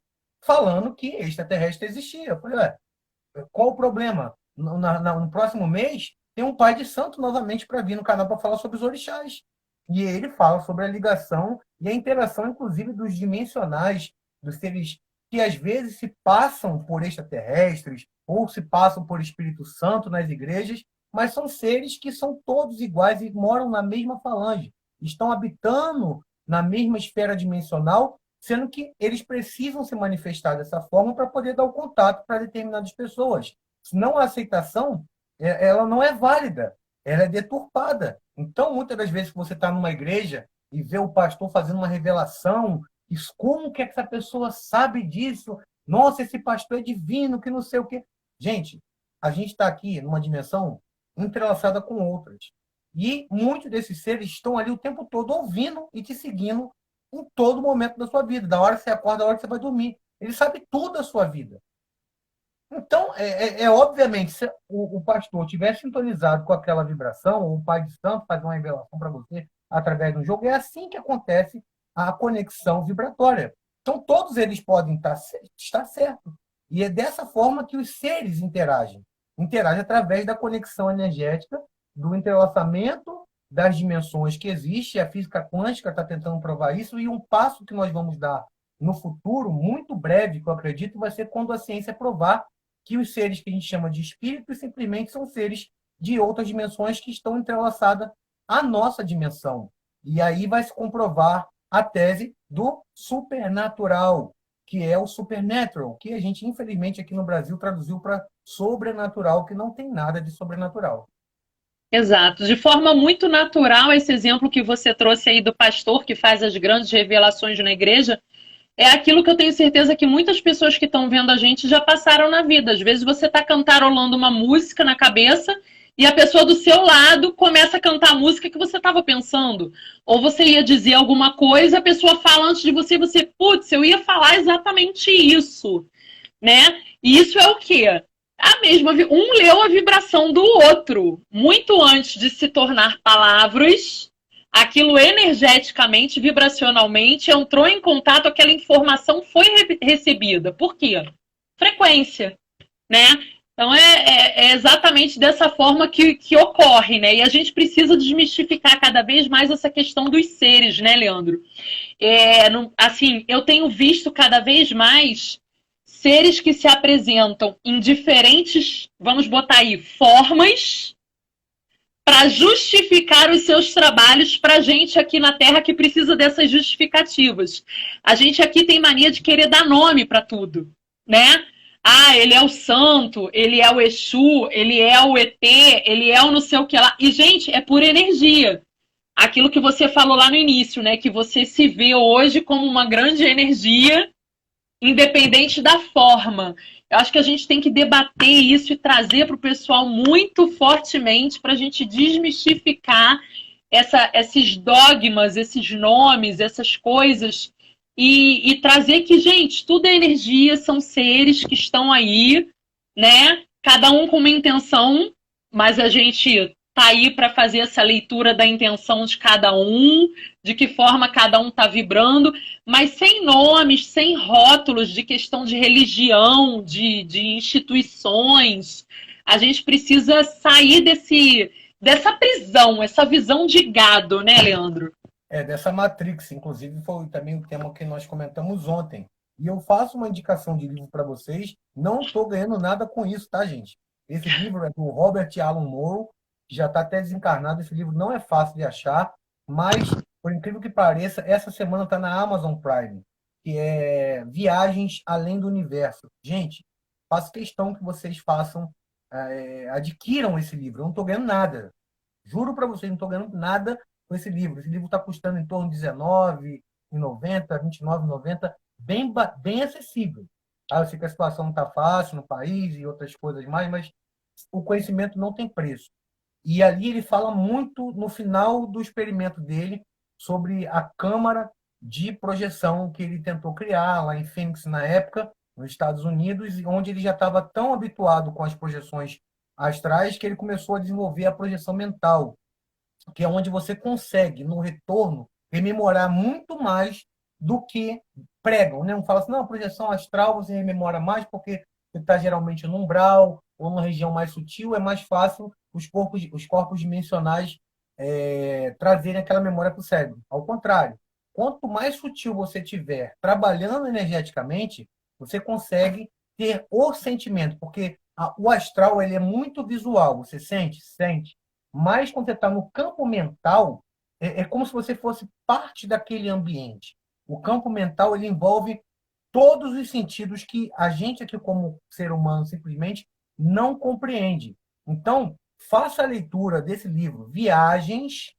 falando que extraterrestre existia. Eu falei, ué, qual o problema? No próximo mês, tem um pai de santo novamente para vir no canal para falar sobre os orixás. E ele fala sobre a ligação e a interação, inclusive, dos dimensionais, dos seres que às vezes se passam por extraterrestres ou se passam por Espírito Santo nas igrejas, mas são seres que são todos iguais e moram na mesma falange. Estão habitando na mesma esfera dimensional, sendo que eles precisam se manifestar dessa forma para poder dar o contato para determinadas pessoas. Senão a aceitação ela não é válida, ela é deturpada. Então, muitas das vezes que você está numa igreja e vê o pastor fazendo uma revelação, como que essa pessoa sabe disso? Nossa, esse pastor é divino, que não sei o quê. Gente, a gente está aqui numa dimensão entrelaçada com outras. E muitos desses seres estão ali o tempo todo ouvindo e te seguindo em todo momento da sua vida, da hora que você acorda, da hora que você vai dormir. Ele sabe tudo da sua vida. Então, obviamente, se o pastor estiver sintonizado com aquela vibração, ou o pai de santo faz uma revelação para você através do jogo, é assim que acontece a conexão vibratória. Então, todos eles podem estar certos. E é dessa forma que os seres interagem. Interagem através da conexão energética, do entrelaçamento das dimensões que existe. A física quântica está tentando provar isso, e um passo que nós vamos dar no futuro, muito breve, que eu acredito, vai ser quando a ciência provar que os seres que a gente chama de espíritos simplesmente são seres de outras dimensões que estão entrelaçadas à nossa dimensão. E aí vai se comprovar a tese do supernatural, que é o supernatural, que a gente, infelizmente, aqui no Brasil traduziu para sobrenatural, que não tem nada de sobrenatural. Exato. De forma muito natural, esse exemplo que você trouxe aí do pastor que faz as grandes revelações na igreja, é aquilo que eu tenho certeza que muitas pessoas que estão vendo a gente já passaram na vida. Às vezes você está cantarolando uma música na cabeça e a pessoa do seu lado começa a cantar a música que você estava pensando. Ou você ia dizer alguma coisa, a pessoa fala antes de você, você, putz, eu ia falar exatamente isso, né? E isso é o quê? A mesma, um leu a vibração do outro. Muito antes de se tornar palavras, aquilo energeticamente, vibracionalmente, entrou em contato, aquela informação foi recebida. Por quê? Frequência, né? Então, é exatamente dessa forma que ocorre, né? E a gente precisa desmistificar cada vez mais essa questão dos seres, né, Leandro? Assim, eu tenho visto cada vez mais seres que se apresentam em diferentes, vamos botar aí, formas, para justificar os seus trabalhos para a gente aqui na Terra que precisa dessas justificativas. A gente aqui tem mania de querer dar nome para tudo, né? Ah, ele é o santo, ele é o Exu, ele é o ET, ele é o não sei o que lá. E, gente, é pura energia. Aquilo que você falou lá no início, né? Que você se vê hoje como uma grande energia, independente da forma. Eu acho que a gente tem que debater isso e trazer para o pessoal muito fortemente para a gente desmistificar esses dogmas, esses nomes, essas coisas e trazer que, gente, tudo é energia, são seres que estão aí, né? Cada um com uma intenção, mas a gente tá aí para fazer essa leitura da intenção de cada um, de que forma cada um tá vibrando, mas sem nomes, sem rótulos de questão de religião, de instituições. A gente precisa sair dessa prisão, essa visão de gado, né, Leandro? Dessa Matrix, inclusive, foi também o tema que nós comentamos ontem. E eu faço uma indicação de livro para vocês, não estou ganhando nada com isso, tá, gente? Esse livro é do Robert Alan Moore, que já está até desencarnado. Esse livro não é fácil de achar, mas, por incrível que pareça, essa semana está na Amazon Prime, que é Viagens Além do Universo. Gente, faço questão que vocês adquiram esse livro. Eu não estou ganhando nada. Juro para vocês, não estou ganhando nada com esse livro. Esse livro está custando em torno de R$19,90, R$29,90, bem acessível. Tá? Eu sei que a situação não está fácil no país e outras coisas mais, mas o conhecimento não tem preço. E ali ele fala muito, no final do experimento dele, sobre a câmara de projeção que ele tentou criar lá em Phoenix, na época, nos Estados Unidos, onde ele já estava tão habituado com as projeções astrais que ele começou a desenvolver a projeção mental, que é onde você consegue, no retorno, rememorar muito mais do que pregam. Né? Não fala assim, não, projeção astral você rememora mais porque você está geralmente no umbral ou numa região mais sutil, é mais fácil os corpos dimensionais trazerem aquela memória para o cérebro. Ao contrário, quanto mais sutil você tiver trabalhando energeticamente, você consegue ter o sentimento, porque o astral ele é muito visual, você sente, mas quando você está no campo mental, é como se você fosse parte daquele ambiente. O campo mental ele envolve todos os sentidos que a gente aqui como ser humano simplesmente não compreende. Então, faça a leitura desse livro, Viagens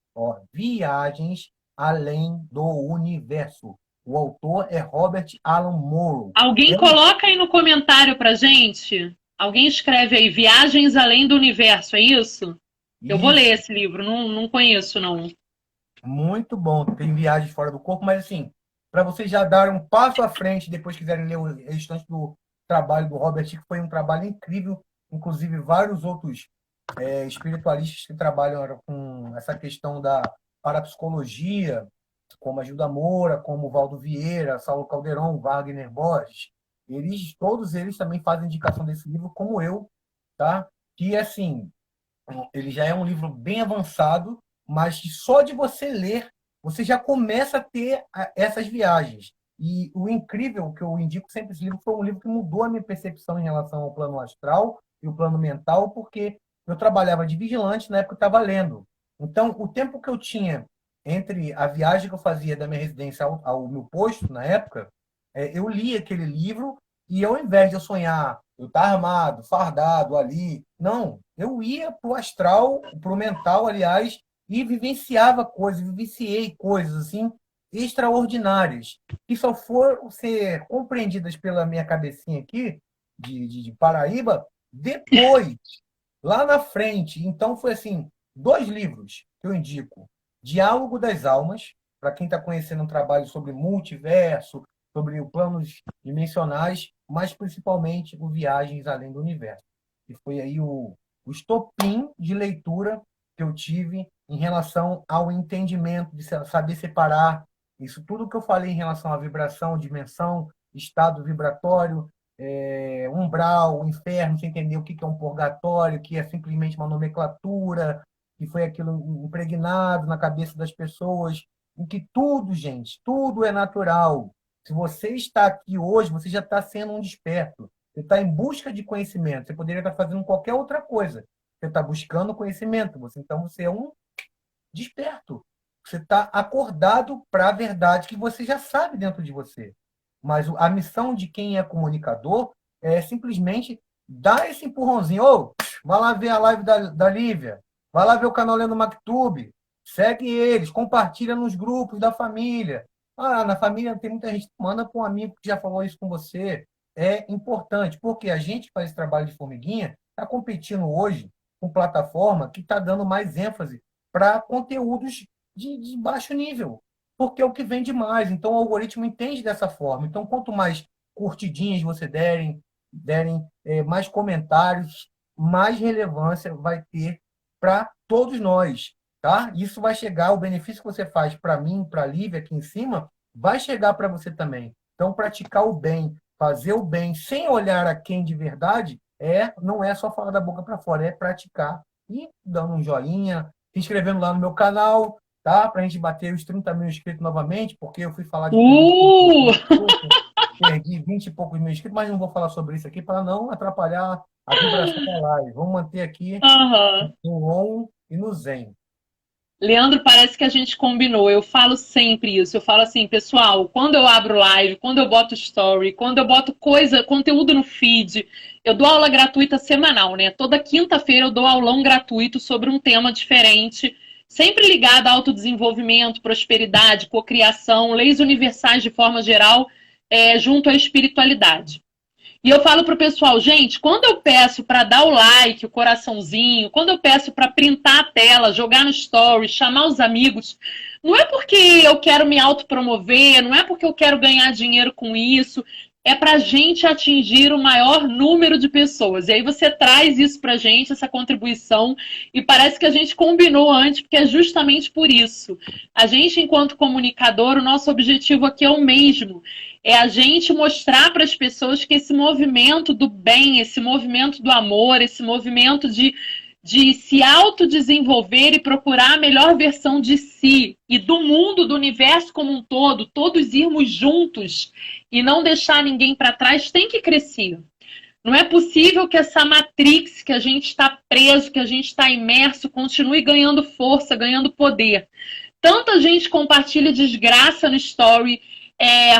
Além do Universo. O autor é Robert Alan Moore. Alguém coloca aí no comentário pra gente? Alguém escreve aí, Viagens Além do Universo, é isso? Eu vou ler esse livro, não conheço, não. Muito bom, tem Viagens Fora do Corpo, mas assim, para vocês já darem um passo à frente, depois quiserem ler o restante do trabalho do Robert, que foi um trabalho incrível, inclusive vários outros espiritualistas que trabalham com essa questão da parapsicologia, como a Gilda Moura, como o Valdo Vieira, Saulo Caldeirão, Wagner Borges, todos eles também fazem indicação desse livro, como eu, tá? Que, assim, ele já é um livro bem avançado, mas que só de você ler, você já começa a ter essas viagens. E o incrível, que eu indico sempre esse livro, foi um livro que mudou a minha percepção em relação ao plano astral e o plano mental, porque eu trabalhava de vigilante, na época eu estava lendo. Então, o tempo que eu tinha entre a viagem que eu fazia da minha residência ao meu posto, na época, eu li aquele livro e ao invés de eu sonhar, eu estar armado, fardado ali, não, eu ia para o astral, para o mental, aliás, e vivenciei coisas assim extraordinárias, que só foram ser compreendidas pela minha cabecinha aqui, de Paraíba, depois, lá na frente. Então, foi assim, 2 livros que eu indico. Diálogo das Almas, para quem está conhecendo um trabalho sobre multiverso, sobre planos dimensionais, mas principalmente o Viagens Além do Universo. E foi aí o estopim de leitura que eu tive em relação ao entendimento, de saber separar isso tudo que eu falei em relação à vibração, dimensão, estado vibratório, umbral, inferno, você entender o que é um purgatório, que é simplesmente uma nomenclatura, que foi aquilo impregnado na cabeça das pessoas, em que tudo, gente, tudo é natural. Se você está aqui hoje, você já está sendo um desperto. Você está em busca de conhecimento. Você poderia estar fazendo qualquer outra coisa. Você está buscando conhecimento. Então, você é um desperto. Você está acordado para a verdade que você já sabe dentro de você. Mas a missão de quem é comunicador é simplesmente dar esse empurrãozinho. Vai lá ver a live da Lívia. Vai lá ver o canal Lendo Mactube. Segue eles. Compartilha nos grupos da família. Na família tem muita gente. Manda para um amigo que já falou isso com você. É importante, porque a gente que faz esse trabalho de formiguinha está competindo hoje com plataforma que está dando mais ênfase para conteúdos de baixo nível, porque é o que vende mais. Então, o algoritmo entende dessa forma. Então, quanto mais curtidinhas você derem mais comentários, mais relevância vai ter para todos nós. Tá? Isso vai chegar, o benefício que você faz para mim, para a Lívia aqui em cima, vai chegar para você também. Então, praticar o bem, fazer o bem sem olhar a quem de verdade, não é só falar da boca para fora, é praticar. E dando um joinha, se inscrevendo lá no meu canal, tá? Para a gente bater os 30 mil inscritos novamente, porque eu fui falar de política, Uh! perdi 20 e poucos mil inscritos, mas não vou falar sobre isso aqui para não atrapalhar a vibração da live. Vamos manter aqui Aham. no on e no zen. Leandro, parece que a gente combinou. Eu falo sempre isso. Eu falo assim, pessoal, quando eu abro live, quando eu boto story, quando eu boto conteúdo no feed, eu dou aula gratuita semanal, né? Toda quinta-feira eu dou aulão gratuito sobre um tema diferente, sempre ligado a autodesenvolvimento, prosperidade, cocriação, leis universais de forma geral, junto à espiritualidade. E eu falo pro pessoal, gente, quando eu peço para dar o like, o coraçãozinho, quando eu peço para printar a tela, jogar no story, chamar os amigos, não é porque eu quero me autopromover, não é porque eu quero ganhar dinheiro com isso, é para a gente atingir o maior número de pessoas. E aí você traz isso para a gente, essa contribuição, e parece que a gente combinou antes, porque é justamente por isso. A gente, enquanto comunicador, o nosso objetivo aqui é o mesmo. É a gente mostrar para as pessoas que esse movimento do bem, esse movimento do amor, esse movimento de se autodesenvolver e procurar a melhor versão de si e do mundo, do universo como um todo, todos irmos juntos e não deixar ninguém para trás, tem que crescer. Não é possível que essa matrix que a gente está preso, que a gente está imerso, continue ganhando força, ganhando poder. Tanta gente compartilha desgraça no story,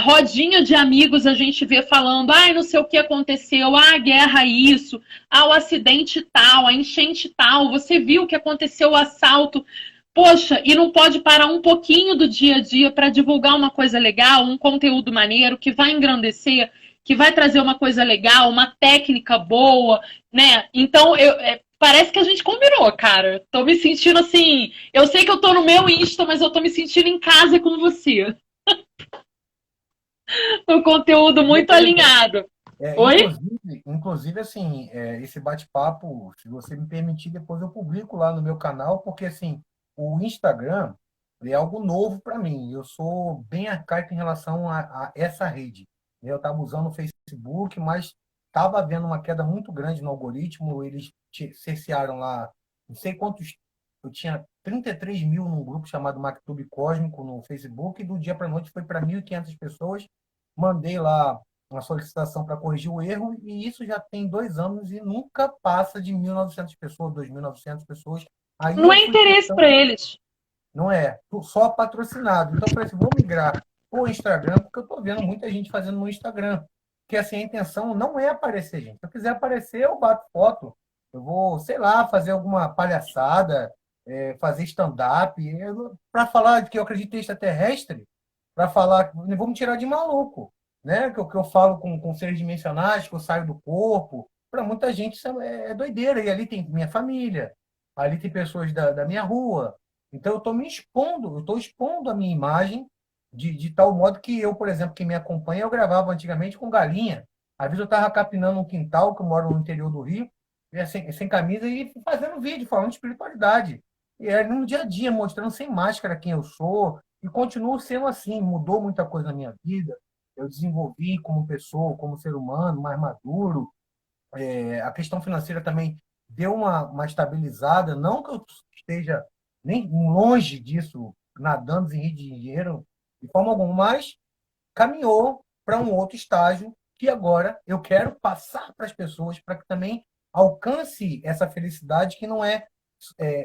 rodinha de amigos a gente vê falando, ai, não sei o que aconteceu, a guerra isso, o acidente tal, a enchente tal, você viu o que aconteceu, o assalto. Poxa, e não pode parar um pouquinho do dia a dia para divulgar uma coisa legal, um conteúdo maneiro que vai engrandecer, que vai trazer uma coisa legal, uma técnica boa, né? Então, parece que a gente combinou, cara. Tô me sentindo assim. Eu sei que eu tô no meu Insta, mas eu tô me sentindo em casa com você. Um conteúdo muito alinhado. Oi? Inclusive, assim, esse bate-papo, se você me permitir, depois eu publico lá no meu canal, porque, assim, o Instagram é algo novo para mim. Eu sou bem arcaico em relação a essa rede. Eu estava usando o Facebook, mas estava havendo uma queda muito grande no algoritmo. Eles cercearam lá, não sei quantos. Eu tinha 33 mil num grupo chamado MacTube Cósmico no Facebook, e do dia para a noite foi para 1.500 pessoas. Mandei lá uma solicitação para corrigir o erro, e isso já tem 2 anos e nunca passa de 1.900 pessoas, 2.900 pessoas. Aí Não eu é fui interesse para eles. não é, só patrocinado. Então eu falei assim, vou migrar para o Instagram, porque eu estou vendo muita gente fazendo no Instagram. Porque assim, a intenção não é aparecer, gente. Se eu quiser aparecer, eu bato foto. Eu vou, sei lá, fazer alguma palhaçada, fazer stand-up, para falar de que eu acredito em extraterrestre, para falar, vou me tirar de maluco, né? Que eu falo com seres dimensionais, que eu saio do corpo. Para muita gente isso é doideira. E ali tem minha família, ali tem pessoas da minha rua. Então eu estou me expondo, eu estou expondo a minha imagem de tal modo que eu, por exemplo, quem me acompanha, eu gravava antigamente com galinha. Às vezes eu estava capinando um quintal, que eu moro no interior do Rio, sem camisa, e fazendo vídeo, falando de espiritualidade. E é no dia a dia, mostrando sem máscara quem eu sou, e continuo sendo assim. Mudou muita coisa na minha vida. Eu desenvolvi como pessoa, como ser humano, mais maduro. A questão financeira também deu uma estabilizada. Não que eu esteja nem longe disso, nadando em rio de dinheiro, de forma alguma, mas caminhou para um outro estágio que agora eu quero passar para as pessoas para que também alcance essa felicidade, que não é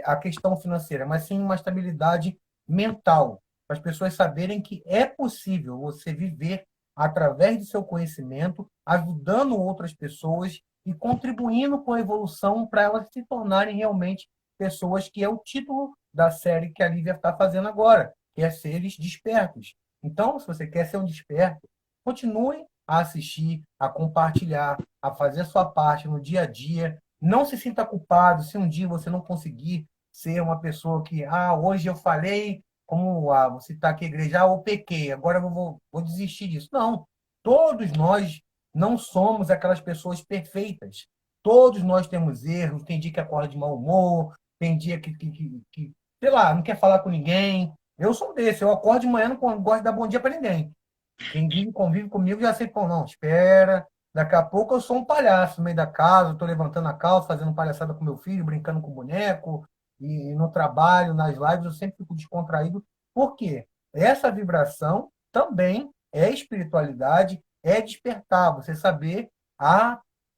a questão financeira, mas sim uma estabilidade mental, para as pessoas saberem que é possível você viver através do seu conhecimento, ajudando outras pessoas e contribuindo com a evolução para elas se tornarem realmente pessoas, que é o título da série que a Lívia está fazendo agora, que é Seres Despertos. Então, se você quer ser um desperto, continue a assistir, a compartilhar, a fazer a sua parte no dia a dia. Não se sinta culpado se um dia você não conseguir ser uma pessoa que, hoje eu falei, como você está aqui, igreja, eu pequei, agora eu vou desistir disso. Não. Todos nós não somos aquelas pessoas perfeitas. Todos nós temos erros. Tem dia que acorda de mau humor, tem dia que sei lá, não quer falar com ninguém. Eu sou desse. Eu acordo de manhã, não gosto de dar bom dia para ninguém. Quem convive comigo já sei, pô, não, espera, Daqui a pouco eu sou um palhaço no meio da casa, estou levantando a calça, fazendo palhaçada com meu filho, brincando com o boneco, e no trabalho, nas lives, eu sempre fico descontraído. Por quê? Essa vibração também é espiritualidade, é despertar, você saber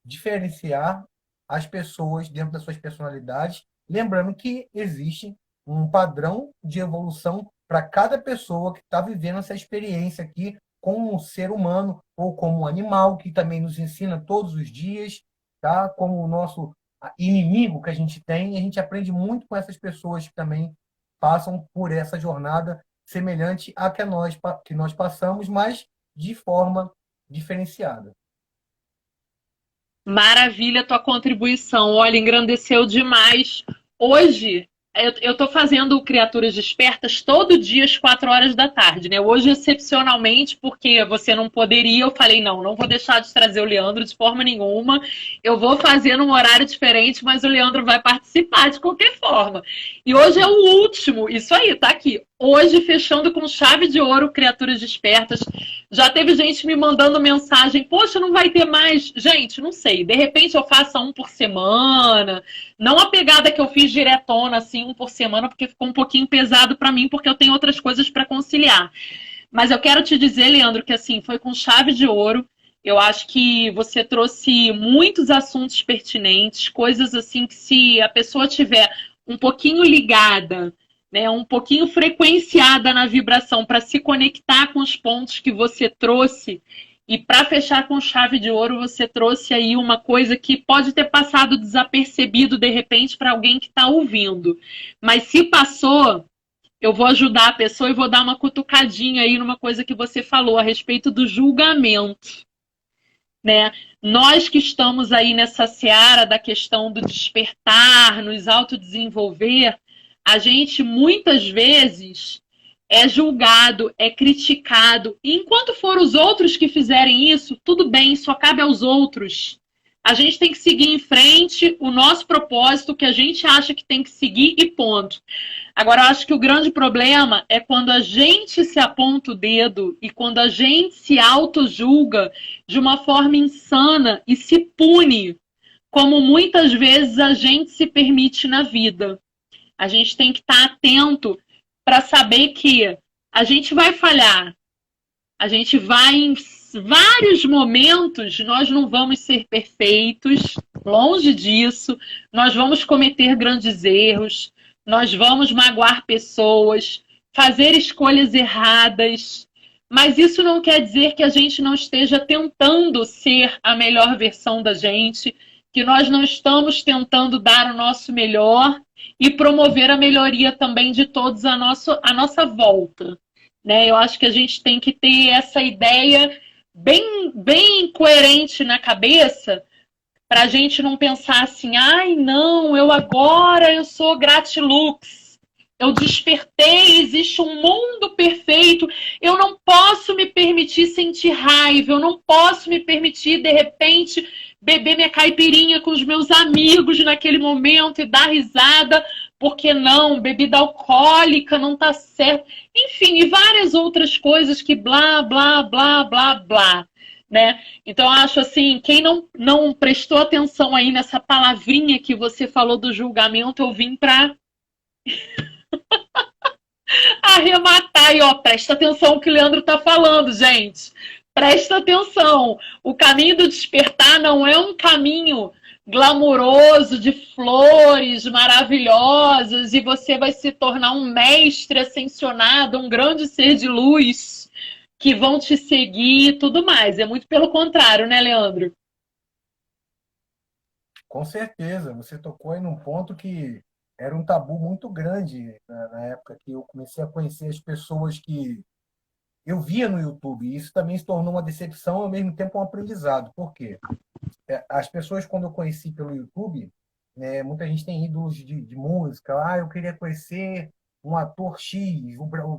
diferenciar as pessoas dentro das suas personalidades, lembrando que existe um padrão de evolução para cada pessoa que está vivendo essa experiência aqui como um ser humano ou como um animal que também nos ensina todos os dias, tá? Como o nosso inimigo que a gente tem, e a gente aprende muito com essas pessoas que também passam por essa jornada semelhante à que nós passamos, mas de forma diferenciada. Maravilha a tua contribuição. Olha, engrandeceu demais. Hoje, eu estou fazendo Criaturas Despertas todo dia às 4 horas da tarde, né? Hoje, excepcionalmente, porque você não poderia, eu falei, não vou deixar de trazer o Leandro de forma nenhuma. Eu vou fazer num horário diferente, mas o Leandro vai participar de qualquer forma. E hoje é o último, isso aí, tá aqui. Hoje, fechando com chave de ouro, Criaturas Despertas. Já teve gente me mandando mensagem, poxa, não vai ter mais. Gente, não sei, de repente eu faça um por semana. Não a pegada que eu fiz diretona, assim, um por semana, porque ficou um pouquinho pesado para mim, porque eu tenho outras coisas para conciliar. Mas eu quero te dizer, Leandro, que assim, foi com chave de ouro. Eu acho que você trouxe muitos assuntos pertinentes, coisas assim que se a pessoa tiver um pouquinho ligada, né, um pouquinho frequenciada na vibração para se conectar com os pontos que você trouxe. E para fechar com chave de ouro, você trouxe aí uma coisa que pode ter passado desapercebido de repente para alguém que está ouvindo. Mas se passou, eu vou ajudar a pessoa e vou dar uma cutucadinha aí numa coisa que você falou a respeito do julgamento, né? Nós que estamos aí nessa seara da questão do despertar, nos autodesenvolver, a gente muitas vezes é julgado, é criticado. E enquanto for os outros que fizerem isso, tudo bem, só cabe aos outros. A gente tem que seguir em frente o nosso propósito, que a gente acha que tem que seguir e ponto. Agora, eu acho que o grande problema é quando a gente se aponta o dedo e quando a gente se auto-julga de uma forma insana e se pune, como muitas vezes a gente se permite na vida. A gente tem que estar atento para saber que a gente vai falhar. A gente vai, em vários momentos, nós não vamos ser perfeitos, longe disso. Nós vamos cometer grandes erros, nós vamos magoar pessoas, fazer escolhas erradas. Mas isso não quer dizer que a gente não esteja tentando ser a melhor versão da gente, que nós não estamos tentando dar o nosso melhor e promover a melhoria também de todos à nossa volta, né? Eu acho que a gente tem que ter essa ideia bem coerente na cabeça para a gente não pensar assim, ai não, eu sou gratilux, eu despertei, existe um mundo perfeito, eu não posso me permitir sentir raiva, eu não posso me permitir, de repente, beber minha caipirinha com os meus amigos naquele momento e dar risada, porque não, bebida alcoólica não tá certo. Enfim, e várias outras coisas que blá, blá, blá, blá, blá, né? Então, eu acho assim, quem não prestou atenção aí nessa palavrinha que você falou do julgamento, eu vim para arrematar. E, ó, presta atenção no que o Leandro tá falando, gente. Presta atenção. O caminho do despertar não é um caminho glamouroso de flores maravilhosas e você vai se tornar um mestre ascensionado, um grande ser de luz que vão te seguir e tudo mais. É muito pelo contrário, né, Leandro? Com certeza. Você tocou aí num ponto que era um tabu muito grande na época que eu comecei a conhecer as pessoas que eu via no YouTube. E isso também se tornou uma decepção e, ao mesmo tempo, um aprendizado. Por quê? As pessoas, quando eu conheci pelo YouTube, muita gente tem ídolos de música. Ah, eu queria conhecer um ator X,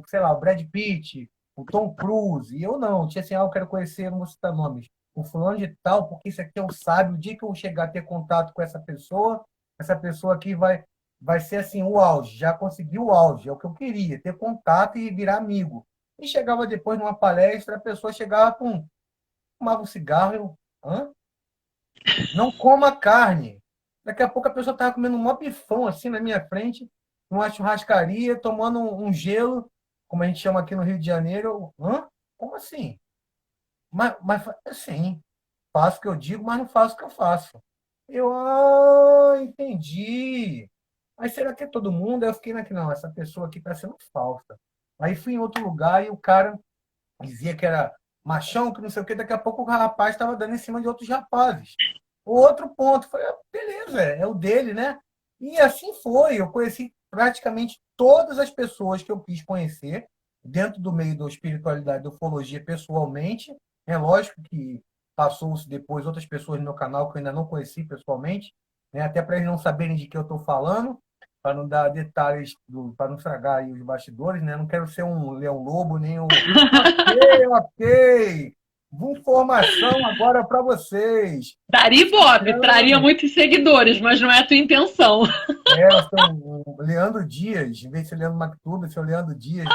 sei lá, o Brad Pitt, o Tom Cruise. E eu não. Tinha assim, eu quero conhecer, não vou citar nomes, o fulano de tal, porque isso aqui é o sábio. O dia que eu chegar a ter contato com essa pessoa aqui vai ser assim, o auge. Já consegui o auge. É o que eu queria, ter contato e virar amigo. E chegava depois numa palestra, a pessoa chegava fumava um cigarro, Hã? Não coma carne. Daqui a pouco a pessoa estava comendo um mó bifão assim na minha frente, numa churrascaria, tomando um gelo, como a gente chama aqui no Rio de Janeiro. Hã? Como assim? Mas assim, faço o que eu digo, mas não faço o que eu faço. Entendi. Mas será que é todo mundo? Aí eu fiquei naquele, não, essa pessoa aqui está sendo falsa. Aí fui em outro lugar e o cara dizia que era machão, que não sei o quê. Daqui a pouco o rapaz estava dando em cima de outros rapazes. Outro ponto, falei, beleza, é o dele, né? E assim foi. Eu conheci praticamente todas as pessoas que eu quis conhecer dentro do meio da espiritualidade, da ufologia pessoalmente. É lógico que passou-se depois outras pessoas no meu canal que eu ainda não conheci pessoalmente, né? Até para eles não saberem de que eu estou falando, para não dar detalhes, para não estragar aí os bastidores, né? Não quero ser um Leão Lobo, nem um. Ok, ok. Informação agora para vocês. Daria Ibope, traria Não, muitos seguidores, mas não é a tua intenção. o Leandro Dias, em vez de ser Leandro Mactuba, ser o Leandro Dias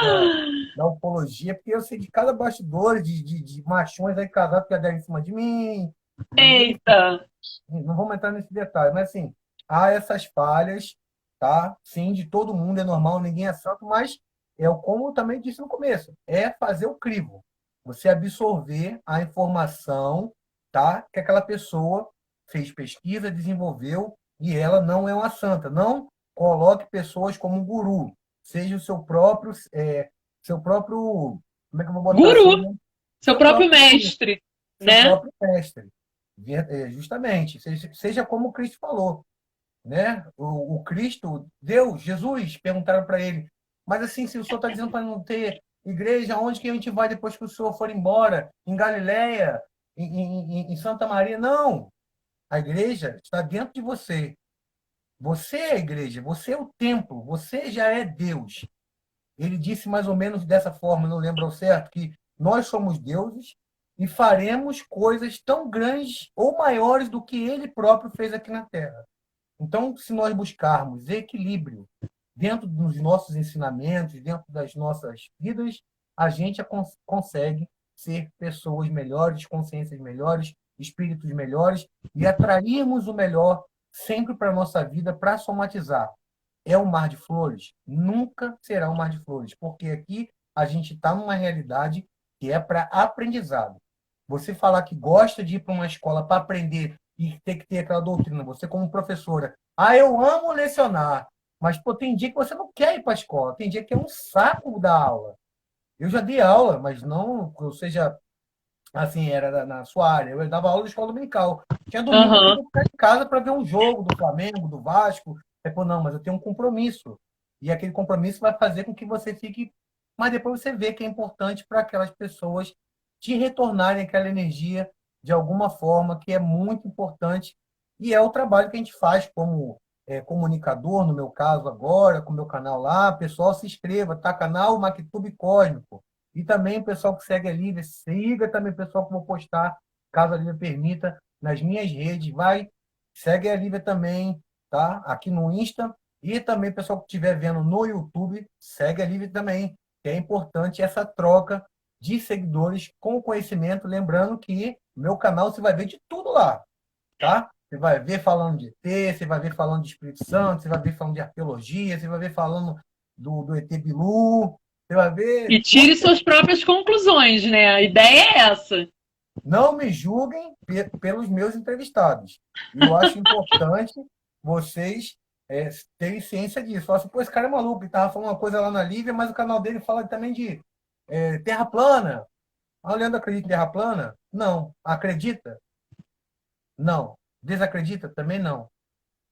da ufologia, porque eu sei de cada bastidor de machões aí casados que já deram em cima de mim. Eita! Não vamos entrar nesse detalhe, mas assim, há essas falhas, tá? Sim, de todo mundo, é normal, ninguém é santo, mas como eu também disse no começo, é fazer o crivo. Você absorver a informação, tá? Que aquela pessoa fez pesquisa, desenvolveu, e ela não é uma santa. Não coloque pessoas como um guru. Seja o seu próprio, como é que eu vou botar assim, Guru, né? seu Seu próprio próprio mestre, seu né? próprio mestre. Justamente, seja como o Cristo falou, né? O Cristo, Deus, Jesus, perguntaram para ele, mas assim, se o senhor está dizendo para não ter igreja, onde que a gente vai depois que o senhor for embora? Em Galileia? Em Santa Maria? Não! A igreja está dentro de você. Você é a igreja, você é o templo, você já é Deus. Ele disse mais ou menos dessa forma, não lembro ao certo, que nós somos deuses e faremos coisas tão grandes ou maiores do que ele próprio fez aqui na Terra. Então, se nós buscarmos equilíbrio dentro dos nossos ensinamentos, dentro das nossas vidas, a gente consegue ser pessoas melhores, consciências melhores, espíritos melhores e atrairmos o melhor sempre para a nossa vida para somatizar. É um mar de flores? Nunca será um mar de flores, porque aqui a gente está numa realidade que é para aprendizado. Você falar que gosta de ir para uma escola para aprender e ter que ter aquela doutrina, você como professora, eu amo lecionar, mas pô, tem dia que você não quer ir para a escola, tem dia que é um saco dar aula. Eu já dei aula, mas não, ou seja, assim, era na sua área. Eu dava aula de escola dominical. Tinha domingo que eu Aham. tinha que ficar em casa para ver um jogo do Flamengo, do Vasco. Pô, não, mas eu tenho um compromisso. E aquele compromisso vai fazer com que você fique. Mas depois você vê que é importante para aquelas pessoas te retornarem aquela energia de alguma forma, que é muito importante. E é o trabalho que a gente faz como comunicador, no meu caso agora, com o meu canal lá. Pessoal, se inscreva, tá? Canal Mactube Cósmico. E também o pessoal que segue a Lívia, siga também o pessoal que eu vou postar, caso a Lívia permita, nas minhas redes. Vai, segue a Lívia também, tá? Aqui no Insta. E também o pessoal que estiver vendo no YouTube, segue a Lívia também. Que é importante essa troca de seguidores com conhecimento. Lembrando que no meu canal você vai ver de tudo lá, tá? Você vai ver falando de ET, você vai ver falando de Espírito Santo, você vai ver falando de arqueologia, você vai ver falando do ET Bilu, você vai ver E tire suas próprias conclusões, né? A ideia é essa. Não me julguem pelos meus entrevistados. E eu acho importante vocês terem ciência disso. Falam assim, pô, esse cara é maluco, ele estava falando uma coisa lá na Lívia, mas o canal dele fala também de terra plana. Ah, o Leandro acredita em terra plana? Não. Acredita? Não. Desacredita? Também não.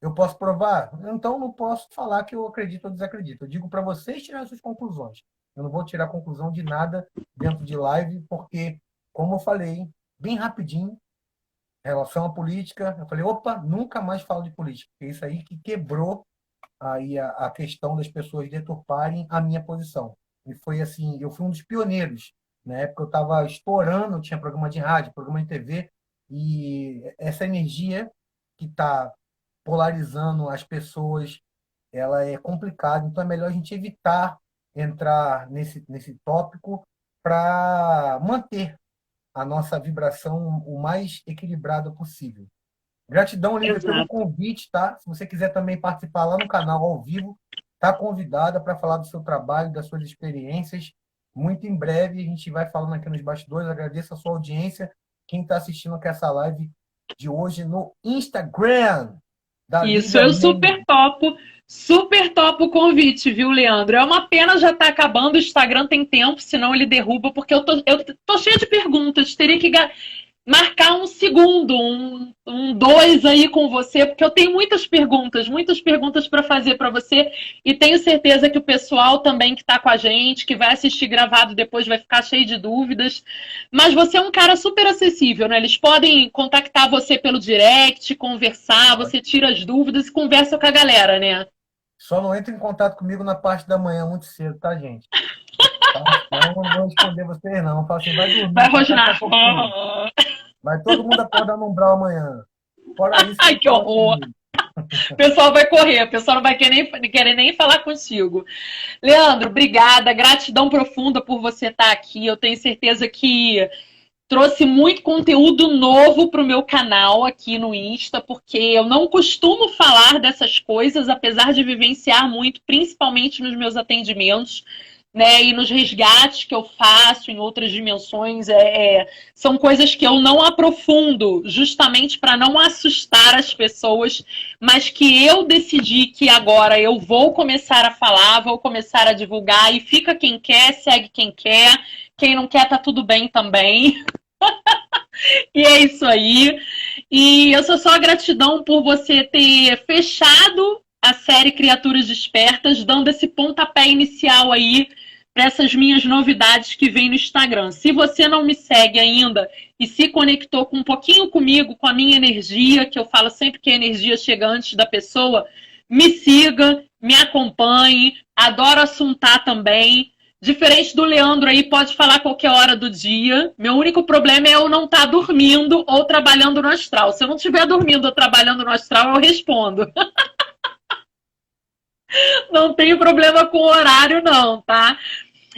Eu posso provar? Então não posso falar que eu acredito ou desacredito. Eu digo para vocês tirarem suas conclusões. Eu não vou tirar conclusão de nada dentro de live, porque, como eu falei, bem rapidinho, em relação à política, eu falei, opa, nunca mais falo de política. É isso aí que quebrou aí a questão das pessoas deturparem a minha posição. E foi assim, eu fui um dos pioneiros. Na época eu estava estourando, tinha programa de rádio, programa de TV, e essa energia que está polarizando as pessoas, ela é complicada. Então é melhor a gente evitar entrar nesse tópico para manter a nossa vibração o mais equilibrada possível. Gratidão, Lívia, pelo Exato. convite, tá? Se você quiser também participar lá no canal ao vivo, tá convidada para falar do seu trabalho, das suas experiências. Muito em breve a gente vai falando aqui nos bastidores. Agradeço a sua audiência, quem está assistindo aqui essa live de hoje no Instagram da Isso, Lívia eu Mendes. super topo o convite, viu, Leandro? É uma pena já tá acabando, o Instagram tem tempo, senão ele derruba, porque eu tô cheia de perguntas, teria que marcar um segundo, um dois aí com você, porque eu tenho muitas perguntas para fazer para você, e tenho certeza que o pessoal também que está com a gente, que vai assistir gravado depois, vai ficar cheio de dúvidas. Mas você é um cara super acessível, né? Eles podem contactar você pelo direct, conversar, você tira as dúvidas e conversa com a galera, né? Só não entre em contato comigo na parte da manhã muito cedo, tá, gente? Tá? Não vou responder vocês, não. Fala assim, vai dormir, Vai tá? Daqui a rosnar. pouquinho. Vai todo mundo acordar no umbral amanhã. Fora isso, Ai, não que fala horror! comigo. O pessoal vai correr, o pessoal não vai querer nem falar contigo. Leandro, obrigada, gratidão profunda por você estar aqui. Eu tenho certeza que trouxe muito conteúdo novo para o meu canal aqui no Insta, porque eu não costumo falar dessas coisas, apesar de vivenciar muito, principalmente nos meus atendimentos, né, e nos resgates que eu faço em outras dimensões. São coisas que eu não aprofundo, justamente para não assustar as pessoas, mas que eu decidi que agora eu vou começar a falar, vou começar a divulgar, e fica quem quer, segue quem não quer tá tudo bem também. E é isso aí. E eu só gratidão por você ter fechado a série Criaturas Despertas, dando esse pontapé inicial aí para essas minhas novidades que vem no Instagram. Se você não me segue ainda e se conectou com um pouquinho comigo, com a minha energia, que eu falo sempre que a energia chega antes da pessoa, me siga, me acompanhe, adoro assuntar também. Diferente do Leandro aí, pode falar qualquer hora do dia. Meu único problema é eu não estar dormindo ou trabalhando no astral. Se eu não estiver dormindo ou trabalhando no astral, eu respondo. Não tenho problema com o horário, não, tá?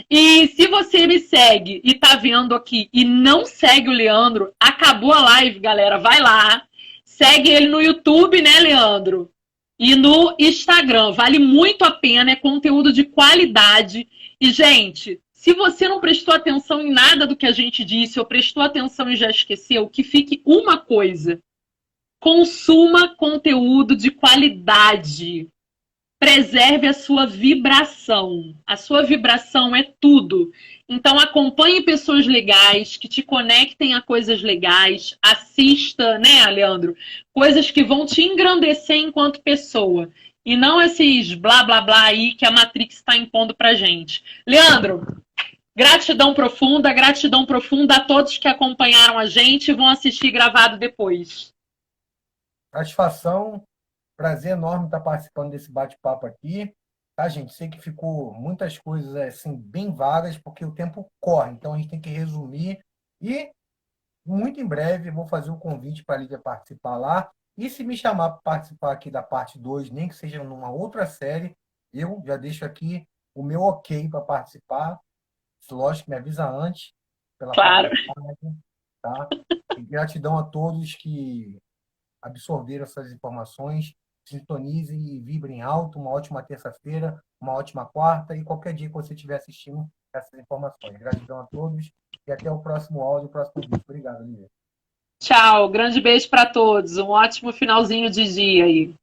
E se você me segue e tá vendo aqui e não segue o Leandro, acabou a live, galera. Vai lá. Segue ele no YouTube, né, Leandro? E no Instagram. Vale muito a pena, é conteúdo de qualidade. E, gente, se você não prestou atenção em nada do que a gente disse, ou prestou atenção e já esqueceu, que fique uma coisa: consuma conteúdo de qualidade. Preserve a sua vibração. A sua vibração é tudo. Então, acompanhe pessoas legais, que te conectem a coisas legais. Assista, né, Leandro? Coisas que vão te engrandecer enquanto pessoa. E não esses blá, blá, blá aí que a Matrix está impondo pra gente. Leandro, gratidão profunda a todos que acompanharam a gente e vão assistir gravado depois. Satisfação, prazer enorme estar participando desse bate-papo aqui. Tá, gente? Sei que ficou muitas coisas assim bem vagas, porque o tempo corre, então a gente tem que resumir. E muito em breve vou fazer um convite para a Lívia participar lá. E se me chamar para participar aqui da parte 2, nem que seja numa outra série, eu já deixo aqui o meu ok para participar. Lógico, me avisa antes, pela Claro. facilidade, tá? E gratidão a todos que absorveram essas informações. Sintonizem e vibrem alto. Uma ótima terça-feira, uma ótima quarta e qualquer dia que você estiver assistindo essas informações. Gratidão a todos e até o próximo áudio, o próximo vídeo. Obrigado, Lívia. Tchau, grande beijo para todos. Um ótimo finalzinho de dia aí.